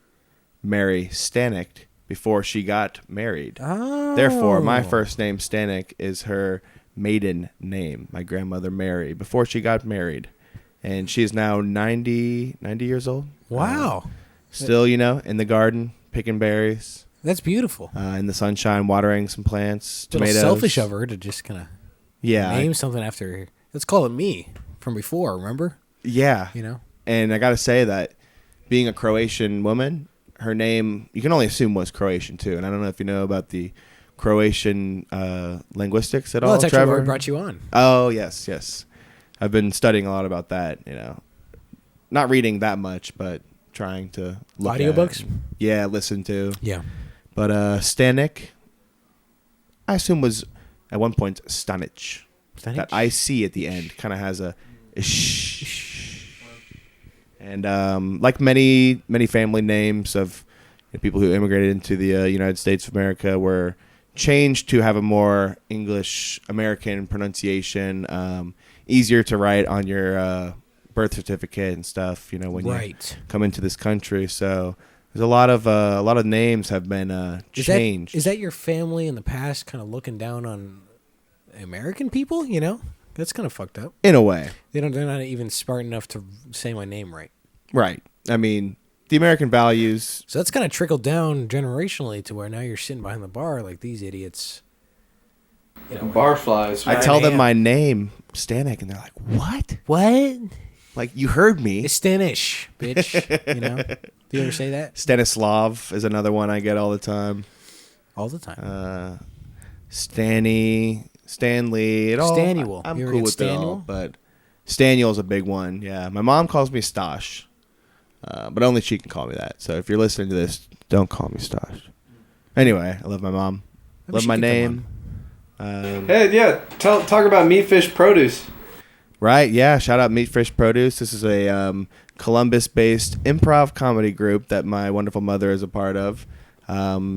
Mary Stanic, before she got married. Oh. Therefore, my first name Stanic is her maiden name. My grandmother Mary, before she got married, and she is now 90 years old. Wow. Still, in the garden picking berries. That's beautiful. In the sunshine, watering some plants, A little tomatoes. selfish of her to just kind of Yeah, name something after. Let's call it me from before, remember? yeah. And I got to say that being a Croatian woman, her name, you can only assume was Croatian too. And I don't know if you know about the Croatian linguistics at all, that's actually Trevor. why we brought you on. Oh, yes. I've been studying a lot about that, Not reading that much, but trying to look Audiobooks? at. Yeah, listen to. Yeah. But Stanic, I assume was at one point Stanic. Stanic? That IC at the end kind of has a shh. And like many family names of people who immigrated into the United States of America were changed to have a more English American pronunciation, easier to write on your birth certificate and stuff. When you come into this country, so there's a lot of names have been changed. Is that your family in the past kind of looking down on American people? That's kind of fucked up. in a way. They're not even smart enough to say my name right. Right. I mean, the American values. So that's kind of trickled down generationally to where now you're sitting behind the bar like these idiots. You know, Barflies. I 9 tell them a.m. my name, Stanic, and they're like, "What? What? Like you heard me?" It's Stanish, bitch. You know? Do you ever say that? Stanislav is another one I get all the time. All the time. Stanley. Stanuel. I'm You ever cool get with it all, Stanuel? but Staniel's a big one. Yeah, my mom calls me Stosh, but only she can call me that. So if you're listening to this, don't call me Stosh. Anyway, I love my mom. Maybe Love she my could come name. Hey, yeah. Talk about meat, fish, produce. Right, yeah. Shout out Meat Fish Produce. This is a Columbus-based improv comedy group that my wonderful mother is a part of.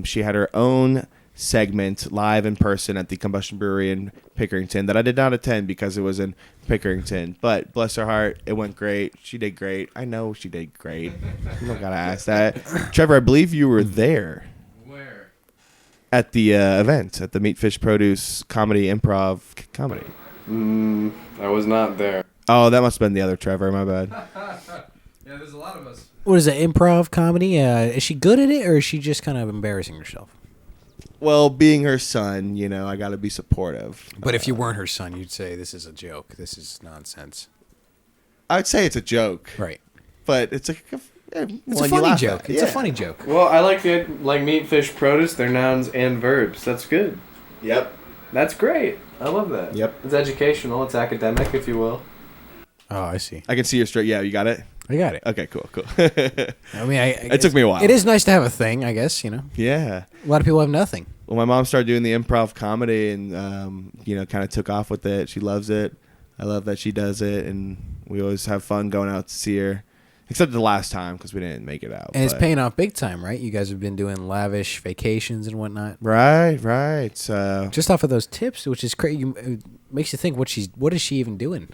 She had her own segment live in person at the Combustion Brewery in Pickerington that I did not attend because it was in Pickerington. But bless her heart, it went great. She did great. I know she did great. You don't gotta ask that. Trevor, I believe you were there. Where? At the event, at the Meat Fish Produce comedy improv comedy. I was not there. Oh, that must have been the other Trevor. My bad. Yeah, there's a lot of us. What is it, improv comedy? Is she good at it, or is she just kind of embarrassing herself? Well, being her son, you know, I got to be supportive. But if you weren't her son, you'd say this is a joke. This is nonsense. I'd say it's a joke, Right. but it's It's a funny joke. It's a funny joke. Well, I like meat, fish, produce. They're nouns and verbs. That's good. Yep. That's great. I love that. Yep. It's educational. It's academic, if you will. Oh, I see. I can see you're straight. Yeah, you got it. I got it. Okay, cool. I mean, It took me a while. It is nice to have a thing, I guess. You know, Yeah. a lot of people have nothing. Well, my mom started doing the improv comedy and, you know, kind of took off with it. She loves it. I love that she does it, and we always have fun going out to see her. Except the last time because we didn't make it out. And it's but- paying off big time, right? You guys have been doing lavish vacations and whatnot. Right. Just off of those tips, which is crazy, it makes you think what is she even doing?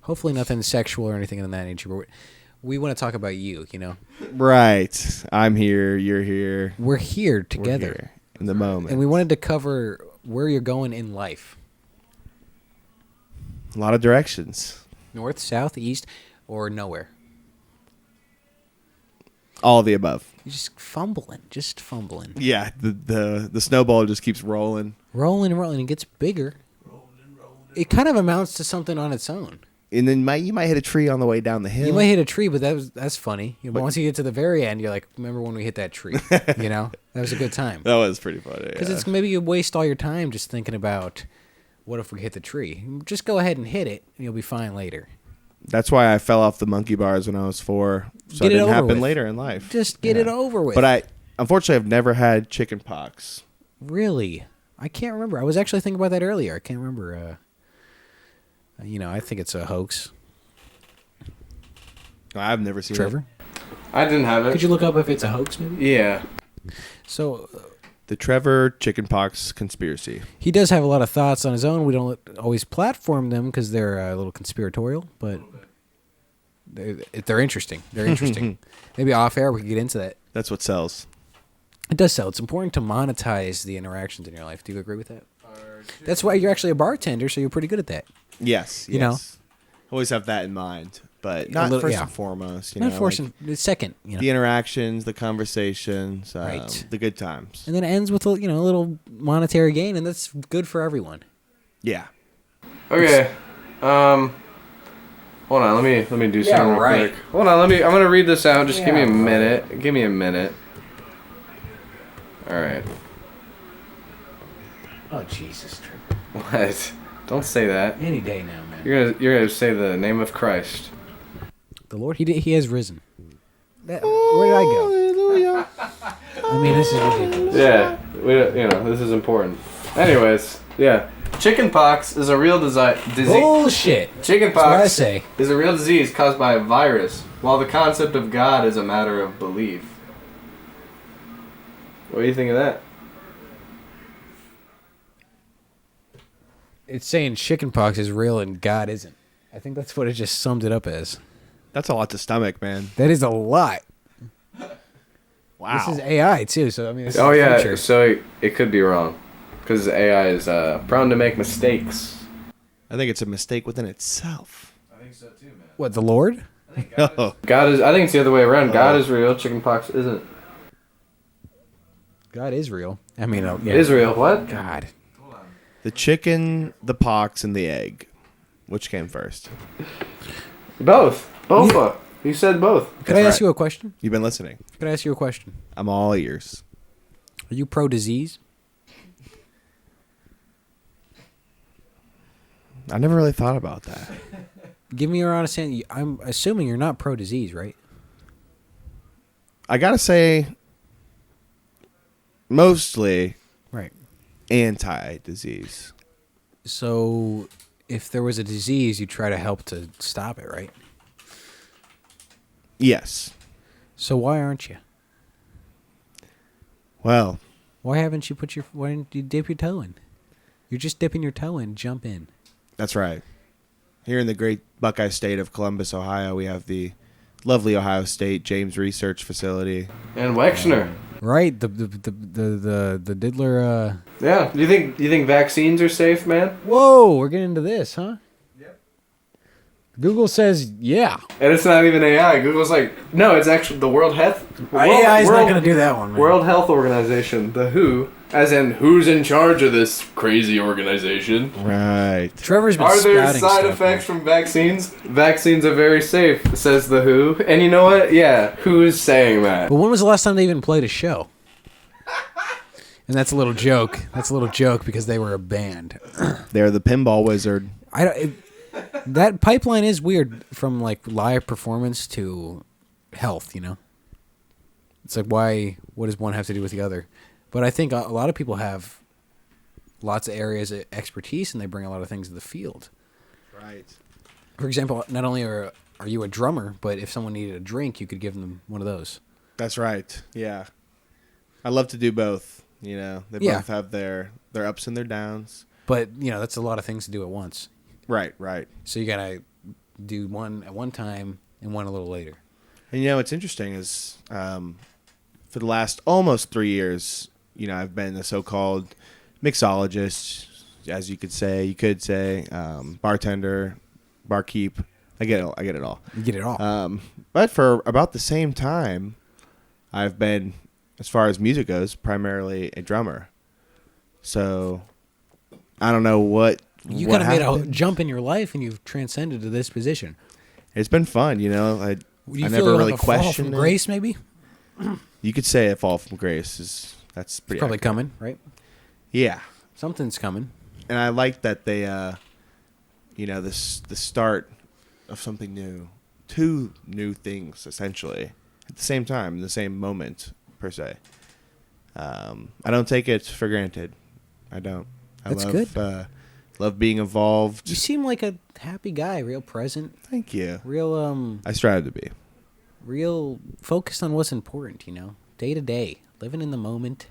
Hopefully nothing sexual or anything of that nature. But we want to talk about you. You know, Right. I'm here. You're here. we're here We're together, here in the moment. and we wanted to cover where you're going in life: A lot of directions. north, south, east, or nowhere. All of the above. You're just fumbling. Yeah, the snowball just keeps rolling. Rolling, and gets bigger. It kind of amounts to something on its own. And then you might hit a tree on the way down the hill. You might hit a tree, but that's funny. But once you get to the very end, you're like, remember when we hit that tree? You know, that was a good time. That was pretty funny. Because Yeah. it's maybe you waste all your time just thinking about what if we hit the tree. Just go ahead and hit it, and you'll be fine later. That's why I fell off the monkey bars when I was 4. So Get it it didn't over happen with. later in life. Just get Yeah. it over with. But unfortunately, I've never had chicken pox. Really, I can't remember. I was actually thinking about that earlier. I can't remember. You know, I think it's a hoax. I've never seen Trevor, I didn't have it. could you look up if it's a hoax, maybe? Yeah. So The Trevor chickenpox conspiracy. he does have a lot of thoughts on his own. We don't always platform them because they're a little conspiratorial, but they're interesting. They're interesting. Maybe off air we could get into that. That's what sells. It does sell. It's important to monetize the interactions in your life. Do you agree with that? That's why you're actually a bartender, so you're pretty good at that. Yes. You know. Always have that in mind, but A not little- first yeah. and foremost. You Not know, forcing. It's second, you know. the interactions, the conversations, Right. the good times. And then it ends with a little monetary gain, and that's good for everyone. Yeah. Okay. Hold on. Let me do Yeah, something real right. quick. Hold on. I'm gonna read this out. Just give me Yeah, a right. minute. Give me a minute. All right. Oh Jesus, Trevor! What? Don't say that. Any day now, man. You're gonna say the name of Christ. The Lord, he has risen. Where did I go? Hallelujah. I mean, this is ridiculous. Yeah. This is important. Anyways, yeah. Chickenpox is a real disease. Bullshit. That's what I Chickenpox say. is a real disease caused by a virus, while the concept of God is a matter of belief. What do you think of that? It's saying chickenpox is real and God isn't. I think that's what it just summed it up as. That's a lot to stomach, man. That is a lot. Wow. This is AI too, so I mean, this is Oh the yeah, future. so it could be wrong, because AI is prone to make mistakes. I think it's a mistake within itself. I think so too, man. What, the Lord? Oh. God is. I think it's the other way around. God is real. Chickenpox isn't. God is real. I mean, yeah. Israel. What? God. The chicken, the pox, and the egg. Which came first? Both. Both. You said both. Could I ask you a question? You've been listening. Could I ask you a question? I'm all ears. Are you pro-disease? I never really thought about that. Give me your honest answer. I'm assuming you're not pro-disease, right? I gotta say, mostly Right. anti-disease. So, if there was a disease, you'd try to help to stop it, right? Yes. So why aren't you? Well, Why haven't you why didn't you dip your toe in? You're just dipping your toe in, jump in. that's right. Here in the great Buckeye state of Columbus, Ohio, we have the lovely Ohio State James Research Facility. And Wexner. Right, the diddler, Yeah. Do you think vaccines are safe, man? Whoa, we're getting into this, huh? Yep. Google says, yeah. And it's not even AI. Google's like, no, it's actually the World Health. AI is not going to do that one, man. World Health Organization, the WHO, as in who's in charge of this crazy organization. Right. Trevor's been Are there spouting side stuff, effects from vaccines? Vaccines are very safe, says the WHO. And you know what? Yeah, who's saying that? But when was the last time they even played a show? And that's a little joke. That's a little joke because they were a band. They're the pinball wizard. That pipeline is weird from like live performance to health, you know? It's like, what does one have to do with the other? But I think a lot of people have lots of areas of expertise and they bring a lot of things to the field. Right. For example, not only are you a drummer, but if someone needed a drink, you could give them one of those. That's right. Yeah. I love to do both. You know, they both have their ups and their downs. But, you know, that's a lot of things to do at once. Right, right. So you got to do one at one time and one a little later. And, you know, what's interesting is for the last almost 3 years, you know, I've been a so-called mixologist, as you could say, bartender, barkeep. I get it all. You get it all. But for about the same time, I've been, as far as music goes, primarily a drummer. So I don't know what You what kind of made a happened. jump in your life and you've transcended to this position. It's been fun, you know. I You never really like a fall questioned from it. grace, maybe? You could say a fall from grace that's pretty It's probably accurate. coming, right? Yeah, Something's coming. and I like that they, you know, the start of something new, two new things essentially at the same time, in the same moment per se. I don't take it for granted. I don't. That's good. Love being involved. You seem like a happy guy, real present, Thank you. real I strive to be. real focused on what's important, you know, day to day, living in the moment.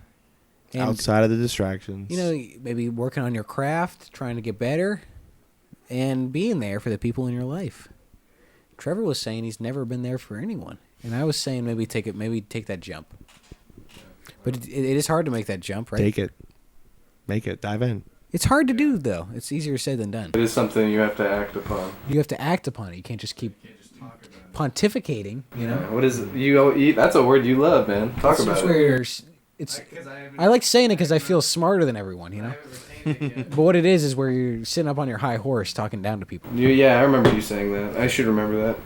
And, Outside of the distractions. you know, maybe working on your craft, trying to get better, and being there for the people in your life. Trevor was saying he's never been there for anyone, and I was saying maybe take that jump. But it is hard to make that jump, right? Take it. Make it. Dive in. It's hard to do, though. It's easier said than done. It is something you have to act upon. You have to act upon it. You can't just keep pontificating, you know? What is it? That's a word you love, man. Talk It's about just it. where I like saying it because I feel smarter than everyone, you know? But what it is where you're sitting up on your high horse talking down to people. Yeah, I remember you saying that. I should remember that.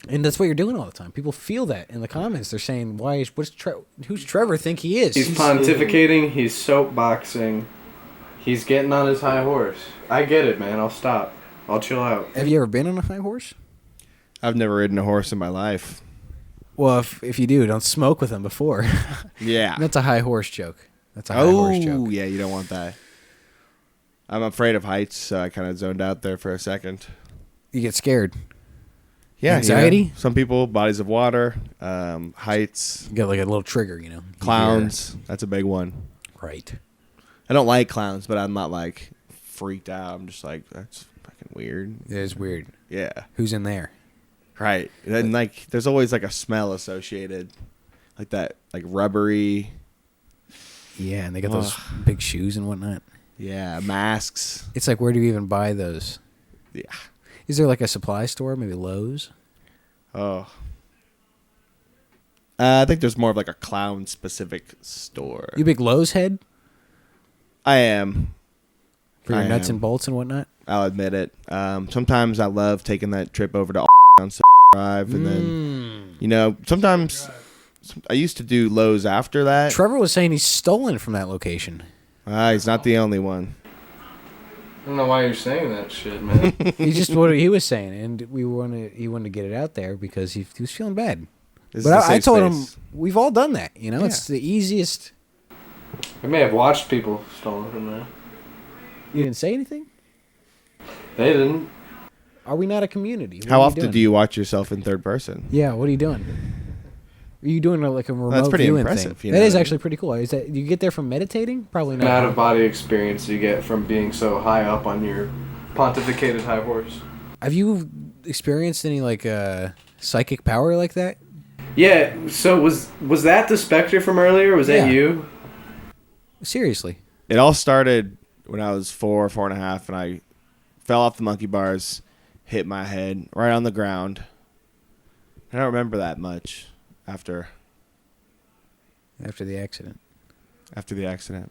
And that's what you're doing all the time. People feel that in the comments. They're saying, who's Trevor think he is? He's pontificating. He's soapboxing. He's getting on his high horse. I get it, man. I'll stop. I'll chill out. Have you ever been on a high horse? I've never ridden a horse in my life. Well, if you do, don't smoke with them before. Yeah. That's a high horse joke. That's a high horse joke. Yeah, you don't want that. I'm afraid of heights, so I kind of zoned out there for a second. You get scared. Yeah, Anxiety? you know, some people, bodies of water, heights, You get like a little trigger, you know? You clowns. That's a big one. hear- Right. I don't like clowns, but I'm not like freaked out. I'm just like, that's fucking weird. It is weird. Yeah. Who's in there? Right. And then like there's always like a smell associated. Like that like rubbery, Yeah, and they got those big shoes and whatnot. yeah, masks. It's like, where do you even buy those? Yeah. Is there like a supply store, maybe Lowe's? Oh. I think there's more of like a clown specific store. You big Lowe's head I am. for your I nuts am. and bolts and whatnot? I'll admit it. Sometimes I love taking that trip over to on Drive, and then sometimes I used to do Lowe's after that. Trevor was saying he's stolen from that location. He's not the only one. I don't know why you're saying that shit, man. He's just what he was saying, and he wanted to get it out there because he was feeling bad. This But is a I safe told space. him we've all done that. You know, Yeah. it's the easiest. I may have watched people stolen from there. You didn't say anything. They didn't. Are we not a community? What How are you often doing? do you watch yourself in third person? Yeah, what are you doing? Are you doing like a remote That's pretty viewing impressive, thing? you That know is what I mean? actually pretty cool. Is that you get there from meditating? Probably An not. out of body experience you get from being so high up on your pontificated high horse. Have you experienced any like psychic power like that? Yeah. So was that the Spectre from earlier? Was Yeah. that you? Seriously. It all started when I was 4.5, and I fell off the monkey bars, hit my head right on the ground. I don't remember that much after After the accident, the accident.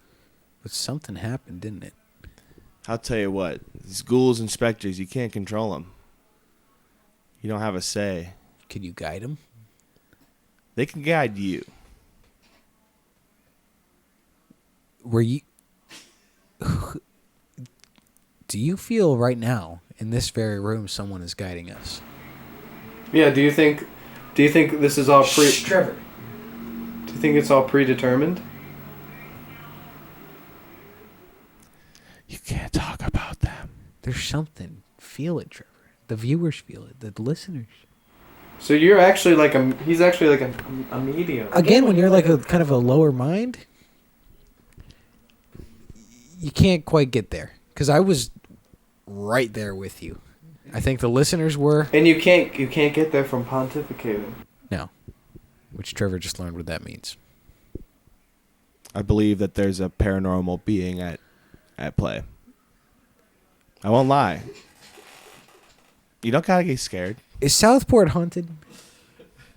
but something happened, didn't it? I'll tell you what, these ghouls and specters, you can't control them. You don't have a say. Could you guide him? They can guide you. Were you? Do you feel right now in this very room someone is guiding us? Yeah. Do you think this is all Trevor. Do you think it's all predetermined? You can't talk about them. There's something. Feel it, Trevor. The viewers feel it. The listeners. So you're actually like he's actually like a medium. Again, when you're like a kind of a lower mind, you can't quite get there. Because I was right there with you. I think the listeners were. And you can't get there from pontificating. No. Which Trevor just learned what that means. I believe that there's a paranormal being at play. I won't lie. You don't gotta get scared. Is Southport haunted?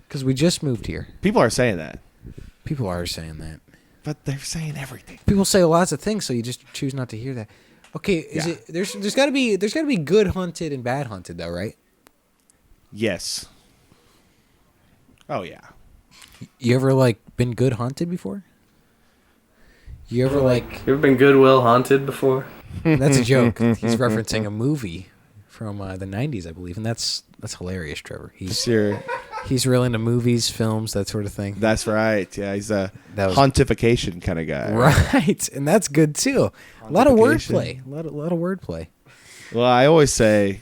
Because we just moved here. People are saying that, People are saying that. but they're saying everything. People say lots of things, so you just choose not to hear that. Okay, is Yeah. it there's gotta be good haunted and bad haunted though, right? Yes. Oh yeah. You ever like been good haunted before? You ever like You ever been Goodwill haunted before? that's a joke. He's referencing a movie from the 90s, I believe, and that's hilarious, Trevor. He's real into movies, films, that sort of thing. That's right. Yeah, he's a That was- pontification kind of guy. Right, and that's good too. A lot of Pontification. wordplay. A lot of wordplay. Well, I always say,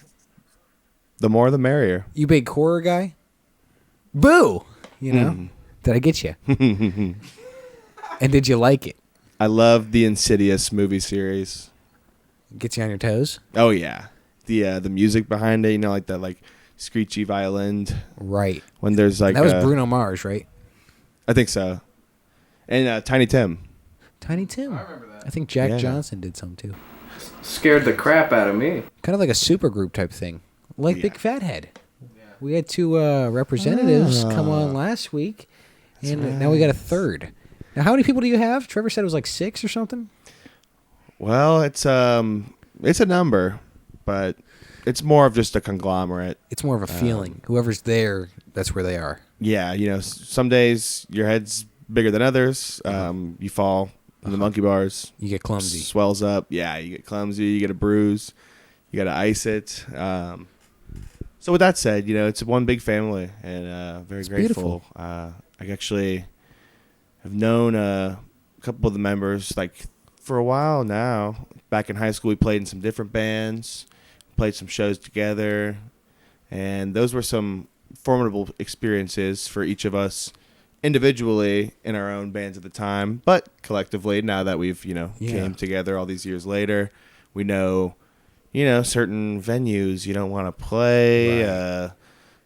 the more the merrier. You big horror guy? Boo! You know? Mm. Did I get you? And did you like it? I love the Insidious movie series. Gets you on your toes? Oh yeah, the music behind it, you know, like that like screechy violin. Right. When there's like And that was Bruno Mars, right? I think so, and Tiny Tim. Tiny Tim. I remember that. I think Jack Yeah. Johnson did some too. Scared the crap out of me. Kind of like a super group type thing. Like Yeah. Big Fathead. We had two representatives come on last week, and now we got a third. Now, how many people do you have? Trevor said it was like 6 or something. Well, it's a number, but it's more of just a conglomerate. It's more of a feeling. Whoever's there, that's where they are. Yeah, you know, some days your head's bigger than others. You fall in the monkey bars. You get clumsy. Swells up. Yeah, you get clumsy. You get a bruise. You got to ice it. So with that said, you know, it's one big family, and very It's grateful. I actually have known a couple of the members like for a while now. Back in high school, we played in some different bands, played some shows together, and those were some formidable experiences for each of us individually in our own bands at the time, but collectively now that we've, you know, Yeah. came together all these years later, we know, you know, certain venues you don't want to play, Right.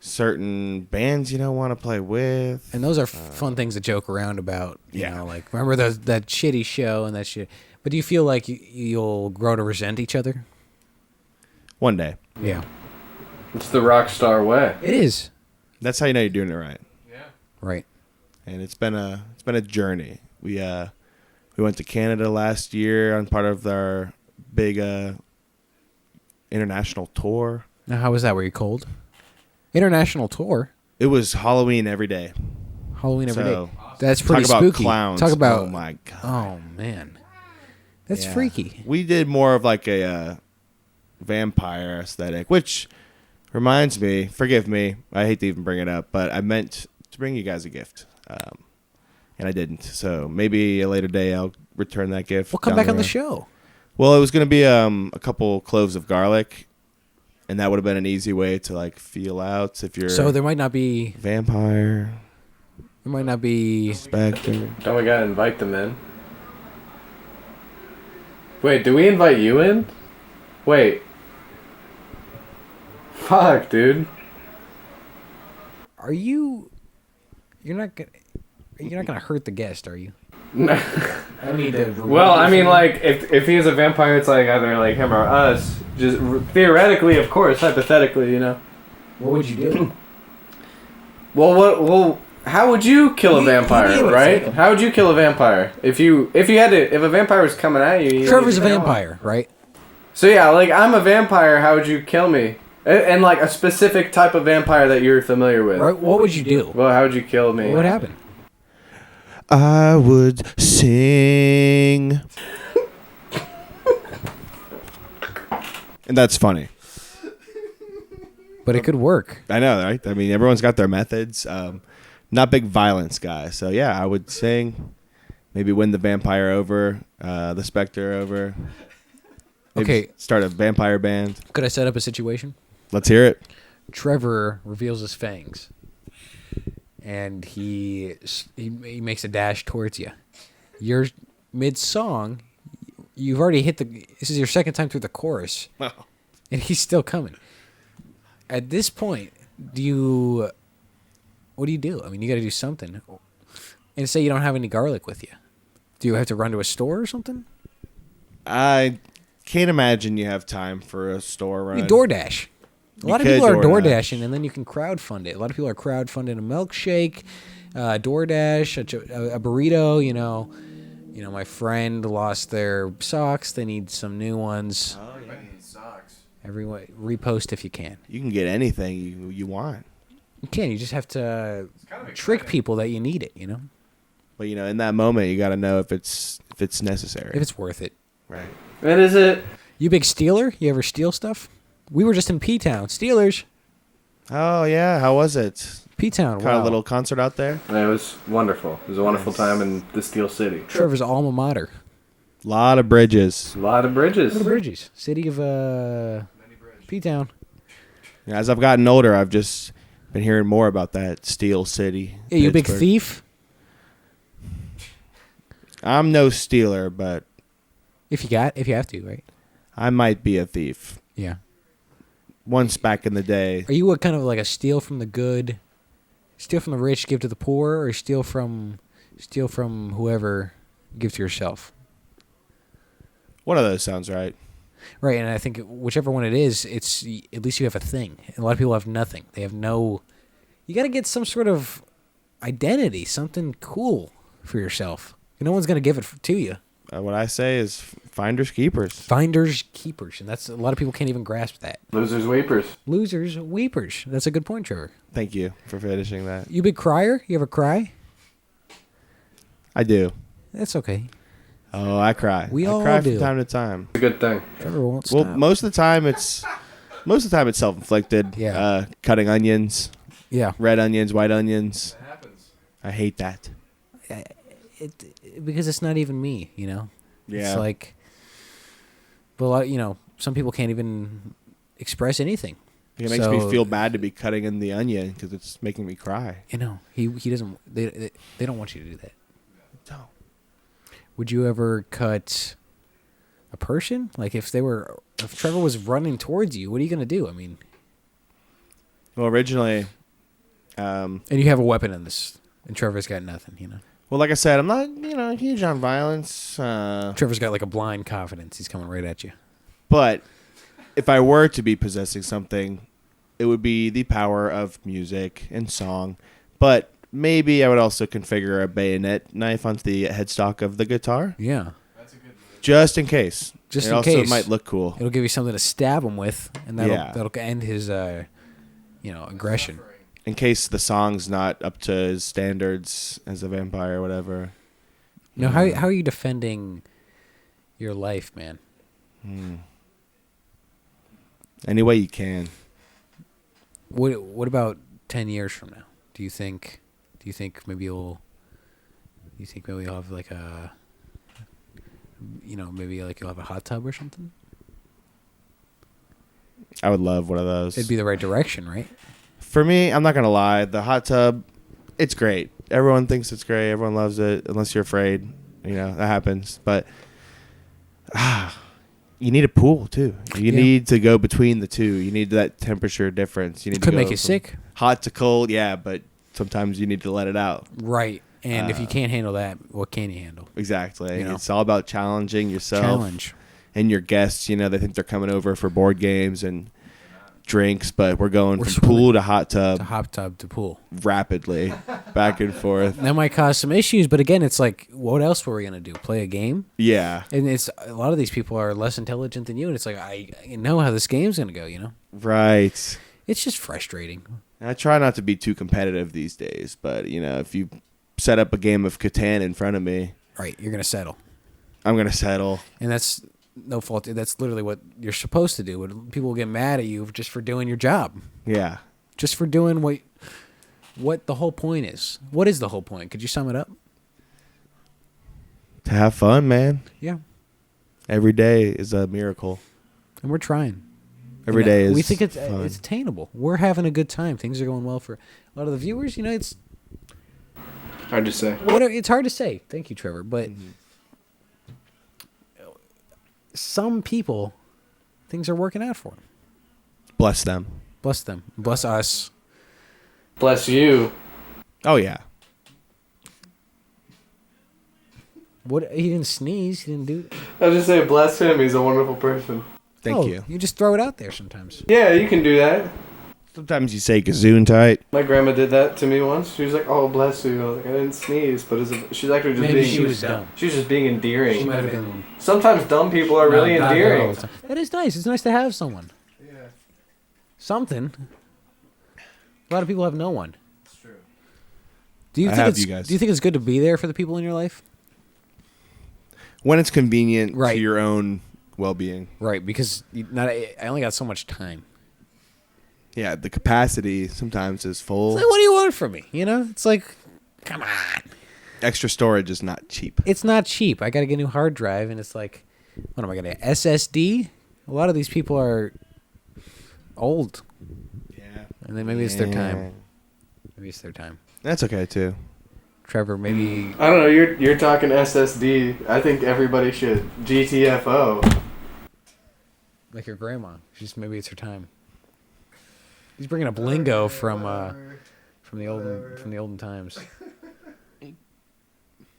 certain bands you don't want to play with. And those are fun things to joke around about. You Yeah. know, like, remember that shitty show and that shit. But do you feel like you'll grow to resent each other? One day. Yeah. It's the rock star way. It is. That's how you know you're doing it right. Right. And it's been a journey. We went to Canada last year on part of our big international tour. Now, how was that? Were you cold? International tour. It was Halloween every day. Halloween every day. So, That's pretty talk about spooky. clowns. Talk about. Oh my god. Oh man. That's Yeah. freaky. We did more of like a vampire aesthetic, which reminds me, forgive me, I hate to even bring it up, but I meant to bring you guys a gift, and I didn't. So maybe a later day I'll return that gift. We'll come down back on the road. show. Well, it was going to be a couple cloves of garlic, and that would have been an easy way to like feel out if you're So there might not be. vampire, There might not be. specter. Don't we gotta invite them in? Wait, do we invite you in? Wait. Fuck, dude. Are you? You're not gonna hurt the guest, are you? I need to. Well, I mean, like, if he is a vampire, it's like either like him or us. Just theoretically, of course, hypothetically, you know. What would you do? Well, how would you kill a He- he vampire, would right? take him. How would you kill a vampire if a vampire was coming at you? Trevor's a you know. vampire, right? So yeah, like I'm a vampire. How would you kill me? And like a specific type of vampire that you're familiar with. Right. What would you do? Well, how would you kill me? What happened? I would sing. And that's funny. But it could work. I know, right? I mean, everyone's got their methods. Not big violence guy. So, yeah, I would sing. Maybe win the vampire over, the specter over. Maybe Okay. start a vampire band. Could I set up a situation? Let's hear it. Trevor reveals his fangs, and he makes a dash towards you. You're mid-song. You've already hit the. This is your second time through the chorus, and he's still coming. At this point, what do you do? I mean, you got to do something. And say you don't have any garlic with you. Do you have to run to a store or something? I can't imagine you have time for a store run. You DoorDash. A lot of could people are DoorDash. DoorDashing, and then you can crowdfund it. A lot of people are crowdfunding a milkshake, DoorDash, a burrito. You know, my friend lost their socks. They need some new ones. Oh, yeah. Socks. Everyone, repost if you can. You can get anything you want. You can. You just have to kind of trick exciting. people that you need it. You know, But, in that moment, you got to know if it's necessary. if it's worth it. right. And is it? You big stealer? You ever steal stuff? We were just in P-Town. Steelers. Oh, yeah. How was it? P-Town. Caught Wow. a little concert out there? It was wonderful. It was a wonderful Nice. time in the Steel City. Trevor's alma mater. A lot of bridges. A lot of bridges. Little Bridges. City of P-Town. As I've gotten older, I've just been hearing more about that Steel City. Yeah, you a big Pittsburgh. thief? I'm no stealer, but If you have to, right? I might be a thief. Yeah. Once back in the day, Are you a kind of like a steal from the good, steal from the rich, give to the poor, or steal from whoever, give to yourself? one of those sounds right. Right, and I think whichever one it is, it's at least you have a thing. And a lot of people have nothing. They have no. You got to get some sort of identity, something cool for yourself. No one's gonna give it to you. What I say is finders keepers. Finders keepers, and that's a lot of people can't even grasp that. Losers, weepers. Losers, weepers. That's a good point, Trevor. Thank you for finishing that. You big crier? You ever cry? I do. That's okay. Oh, I cry. We I all cry do. from time to time. It's a good thing. Trevor won't Well, stop. most of the time it's self-inflicted. Yeah. Cutting onions, Yeah. red onions, white onions. It happens. I hate that. Because it's not even me, you know? Yeah. It's like, well, some people can't even express anything. It makes me So- feel bad to be cutting in the onion because it's making me cry. He doesn't, they don't want you to do that. No. Would you ever cut a person? Like if Trevor was running towards you, what are you going to do? I mean, Well, originally, and you have a weapon in this, and Trevor's got nothing, you know? well, like I said, I'm not, huge on violence. Trevor's got like a blind confidence. He's coming right at you. But if I were to be possessing something, it would be the power of music and song. But maybe I would also configure a bayonet knife onto the headstock of the guitar. Yeah. Just in case. Just it in also case. might look cool. It'll give you something to stab him with, and that'll Yeah. that'll end his aggression. In case the song's not up to his standards as a vampire or whatever. Now, how are you defending your life, man? Any way you can. What about 10 years from now? Do you think maybe you'll have like a maybe like you'll have a hot tub or something? I would love one of those. It'd be the right direction, right? For me, I'm not going to lie. The hot tub, it's great. Everyone thinks it's great. Everyone loves it, unless you're afraid. That happens. But you need a pool, too. You need to go between the two. You need that temperature difference. You need Could to go make you from sick. Hot to cold, yeah, but sometimes you need to let it out. Right. And if you can't handle that, what can you handle? Exactly. You know? It's all about challenging yourself. Challenge. And your guests, they think they're coming over for board games and drinks, but we're going from pool to hot tub. To hot tub to pool. Rapidly. Back and forth. That might cause some issues, but again, it's like, what else were we going to do? Play a game? Yeah. And it's a lot of these people are less intelligent than you, and it's like, I know how this game's going to go, Right. It's just frustrating. I try not to be too competitive these days, but, if you set up a game of Catan in front of me. Right, you're going to settle. I'm going to settle. And that's no fault. That's literally what you're supposed to do. People will get mad at you just for doing your job. Yeah. Just for doing what the whole point is. What is the whole point? Could you sum it up? To have fun, man. Yeah. Every day is a miracle. And we're trying. Every day is we think it's fun. it's attainable. We're having a good time. Things are going well for a lot of the viewers. It's Hard to say. it's hard to say. Thank you, Trevor. But some people, things are working out for them. Bless them. Bless them. Bless us. Bless you. Oh, yeah. What? He didn't sneeze. He didn't do. I was just saying, bless him. He's a wonderful person. Thank you. You just throw it out there sometimes. Yeah, you can do that. Sometimes you say gazoon tight. My grandma did that to me once. She was like, "Oh, bless you." I was like, "I didn't sneeze," but she's actually just Maybe being. she was dumb. She was just being endearing. She might have been. Sometimes dumb people are really Not endearing. all the time. That is nice. It's nice to have someone. Yeah, Something. A lot of people have no one. it's true. Do you I think have it's you guys. Do you think it's good to be there for the people in your life? When it's convenient Right. to your own well-being. Right, because I only got so much time. Yeah, the capacity sometimes is full. It's like, what do you want from me? It's like, come on. Extra storage is not cheap. It's not cheap. I got to get a new hard drive, and it's like, what am I going to SSD? A lot of these people are old, Yeah. and then maybe it's their time. Maybe it's their time. That's okay, too. Trevor, maybe. I don't know. You're talking SSD. I think everybody should GTFO. Like your grandma. Maybe it's her time. He's bringing up lingo from the olden times.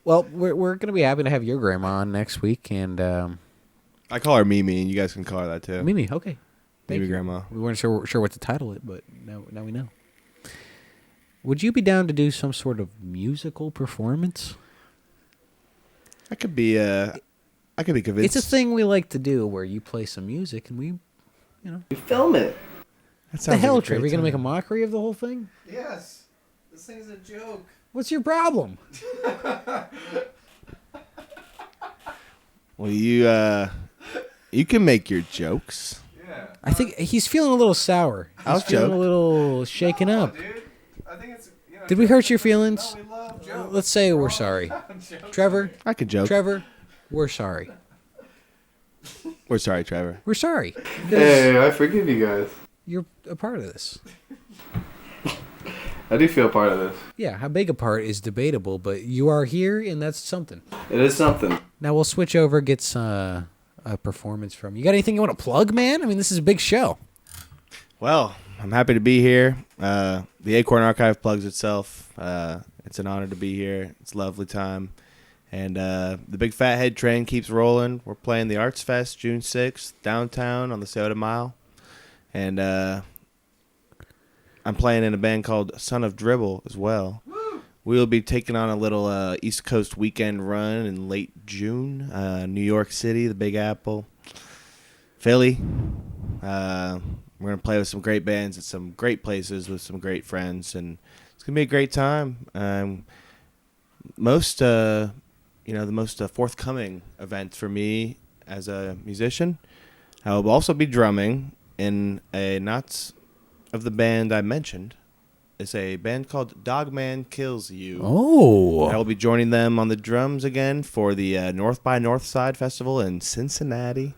Well, we're gonna be happy to have your grandma on next week, and I call her Mimi, and you guys can call her that, too. Mimi. Okay, Thank Mimi you. Grandma. We weren't sure what to title it, but now we know. Would you be down to do some sort of musical performance? I could be convinced. It's a thing we like to do where you play some music and we, You film it. That the sounds hell, like a Trevor? great You gonna make a time. mockery of the whole thing? Yes. This thing's a joke. What's your problem? Well, you can make your jokes. Yeah. I think he's feeling a little sour. I'll He's feeling joke. a little shaken up. Dude, I think it's. Did we hurt your feelings? We love jokes. Let's say we're sorry. Trevor, I can joke. Trevor, we're sorry. We're sorry, Trevor. We're sorry. Because Hey, I forgive you guys. you're a part of this. I do feel part of this. Yeah, how big a part is debatable, but you are here, and that's something. It is something. Now we'll switch over, get a performance from you. Got anything you want to plug, man? I mean, this is a big show. Well, I'm happy to be here. The Acorn Archive plugs itself. It's an honor to be here. It's a lovely time. And the Big Fat Head train keeps rolling. We're playing the Arts Fest June 6th downtown on the Soda Mile. And I'm playing in a band called Son of Dribble as well. We'll be taking on a little East Coast weekend run in late June. New York City, the Big Apple, Philly. We're going to play with some great bands at some great places with some great friends. And it's going to be a great time. The most forthcoming event for me as a musician, I will also be drumming in a not of the band I mentioned. It's a band called Dogman Kills You. Oh. I will be joining them on the drums again for the North by Northside Festival in Cincinnati.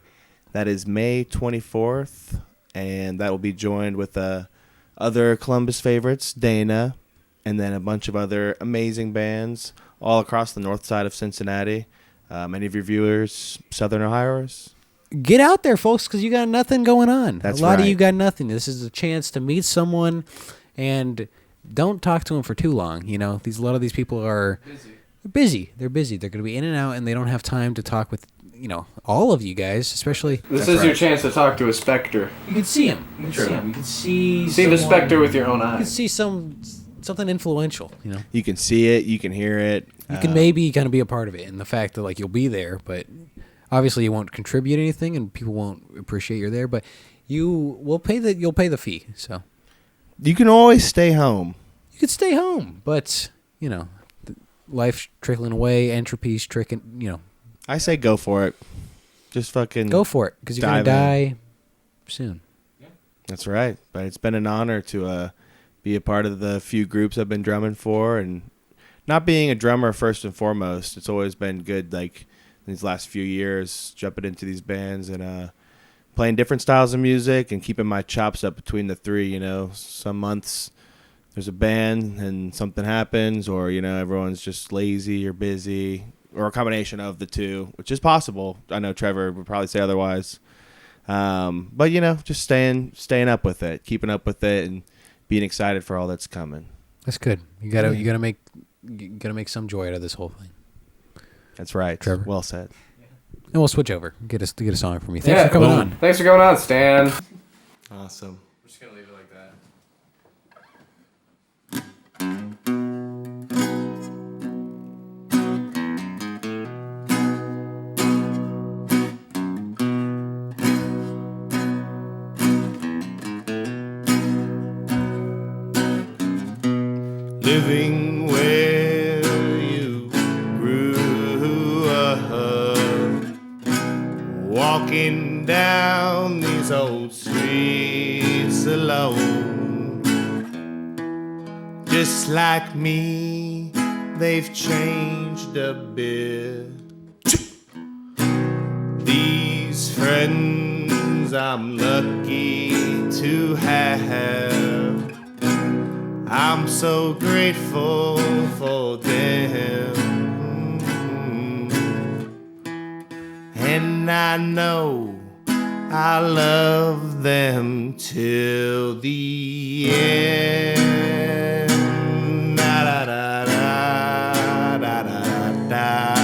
That is May 24th, and that will be joined with other Columbus favorites, Dana, and then a bunch of other amazing bands all across the north side of Cincinnati. Many of your viewers, Southern Ohioers. Get out there, folks, because you got nothing going on. That's a lot of right. you got nothing. This is a chance to meet someone, and don't talk to them for too long. You know, a lot of these people are busy. They're busy. They're going to be in and out, and they don't have time to talk with, all of you guys, especially. This is your chance to talk to a specter. You can see him. You can True. see him. You can see. See the someone- specter with your own You can eyes. see something influential. You can see it. You can hear it. You can maybe kind of be a part of it, and the fact that you'll be there, but obviously you won't contribute anything, and people won't appreciate you're there. But you'll pay the fee. So You can always stay home. you could stay home, but life's trickling away, entropy's tricking. I say go for it. Just fucking Go for it, because you're gonna dive in. die soon. That's right. But it's been an honor to be a part of the few groups I've been drumming for, and not being a drummer first and foremost. It's always been good, these last few years, jumping into these bands and playing different styles of music and keeping my chops up between the three. Some months there's a band and something happens, or everyone's just lazy or busy, or a combination of the two, which is possible. I know Trevor would probably say otherwise. But just staying up with it, keeping up with it, and being excited for all that's coming. That's good. You gotta make some joy out of this whole thing. That's right. Trevor. Well said. And we'll switch over. Get a song from you. Thanks for coming on. Thanks for coming on, Stan. Awesome. We're just gonna leave it like that. Living where you grew up, walking down these old streets alone. Just like me, they've changed a bit. These friends I'm lucky to have, I'm so grateful for them. And I know I love them till the end. Da, da, da, da, da, da, da.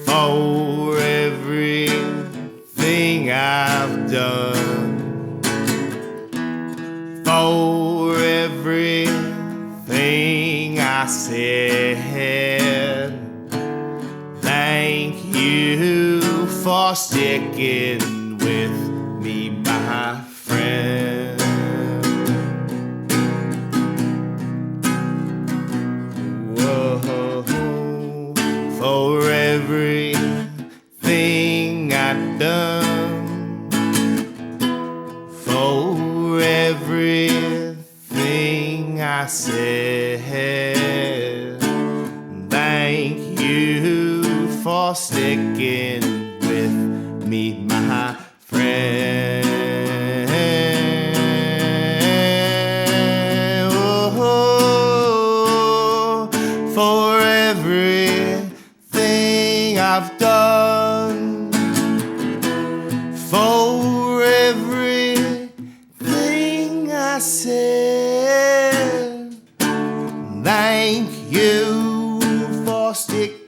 For everything I've done, for everything I said, thank you for sticking with me, my friend. Whoa, for everything I've done, for everything I said, thank you for sticking with me, my friend. Oh, for everything I've done, for everything I said, thank you for sticking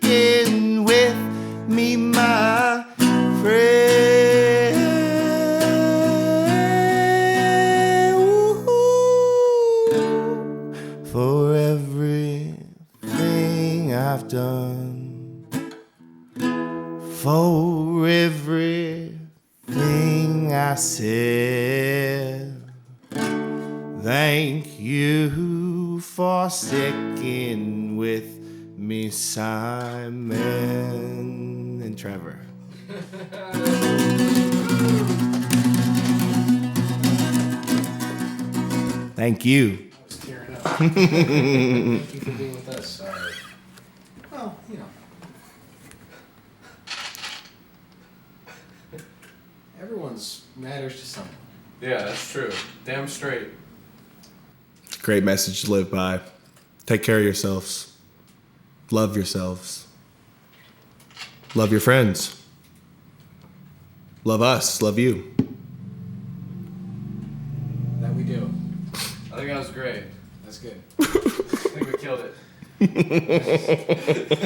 done, for everything I said. Thank you for sticking with me, Simon and Trevor. Thank you. Thank you for being with us. Well, you know. Everyone's matters to someone. Yeah, that's true. Damn straight. Great message to live by. Take care of yourselves. Love yourselves. Love your friends. Love us. Love you. That we do. I think that was great. That's good. I think we killed it.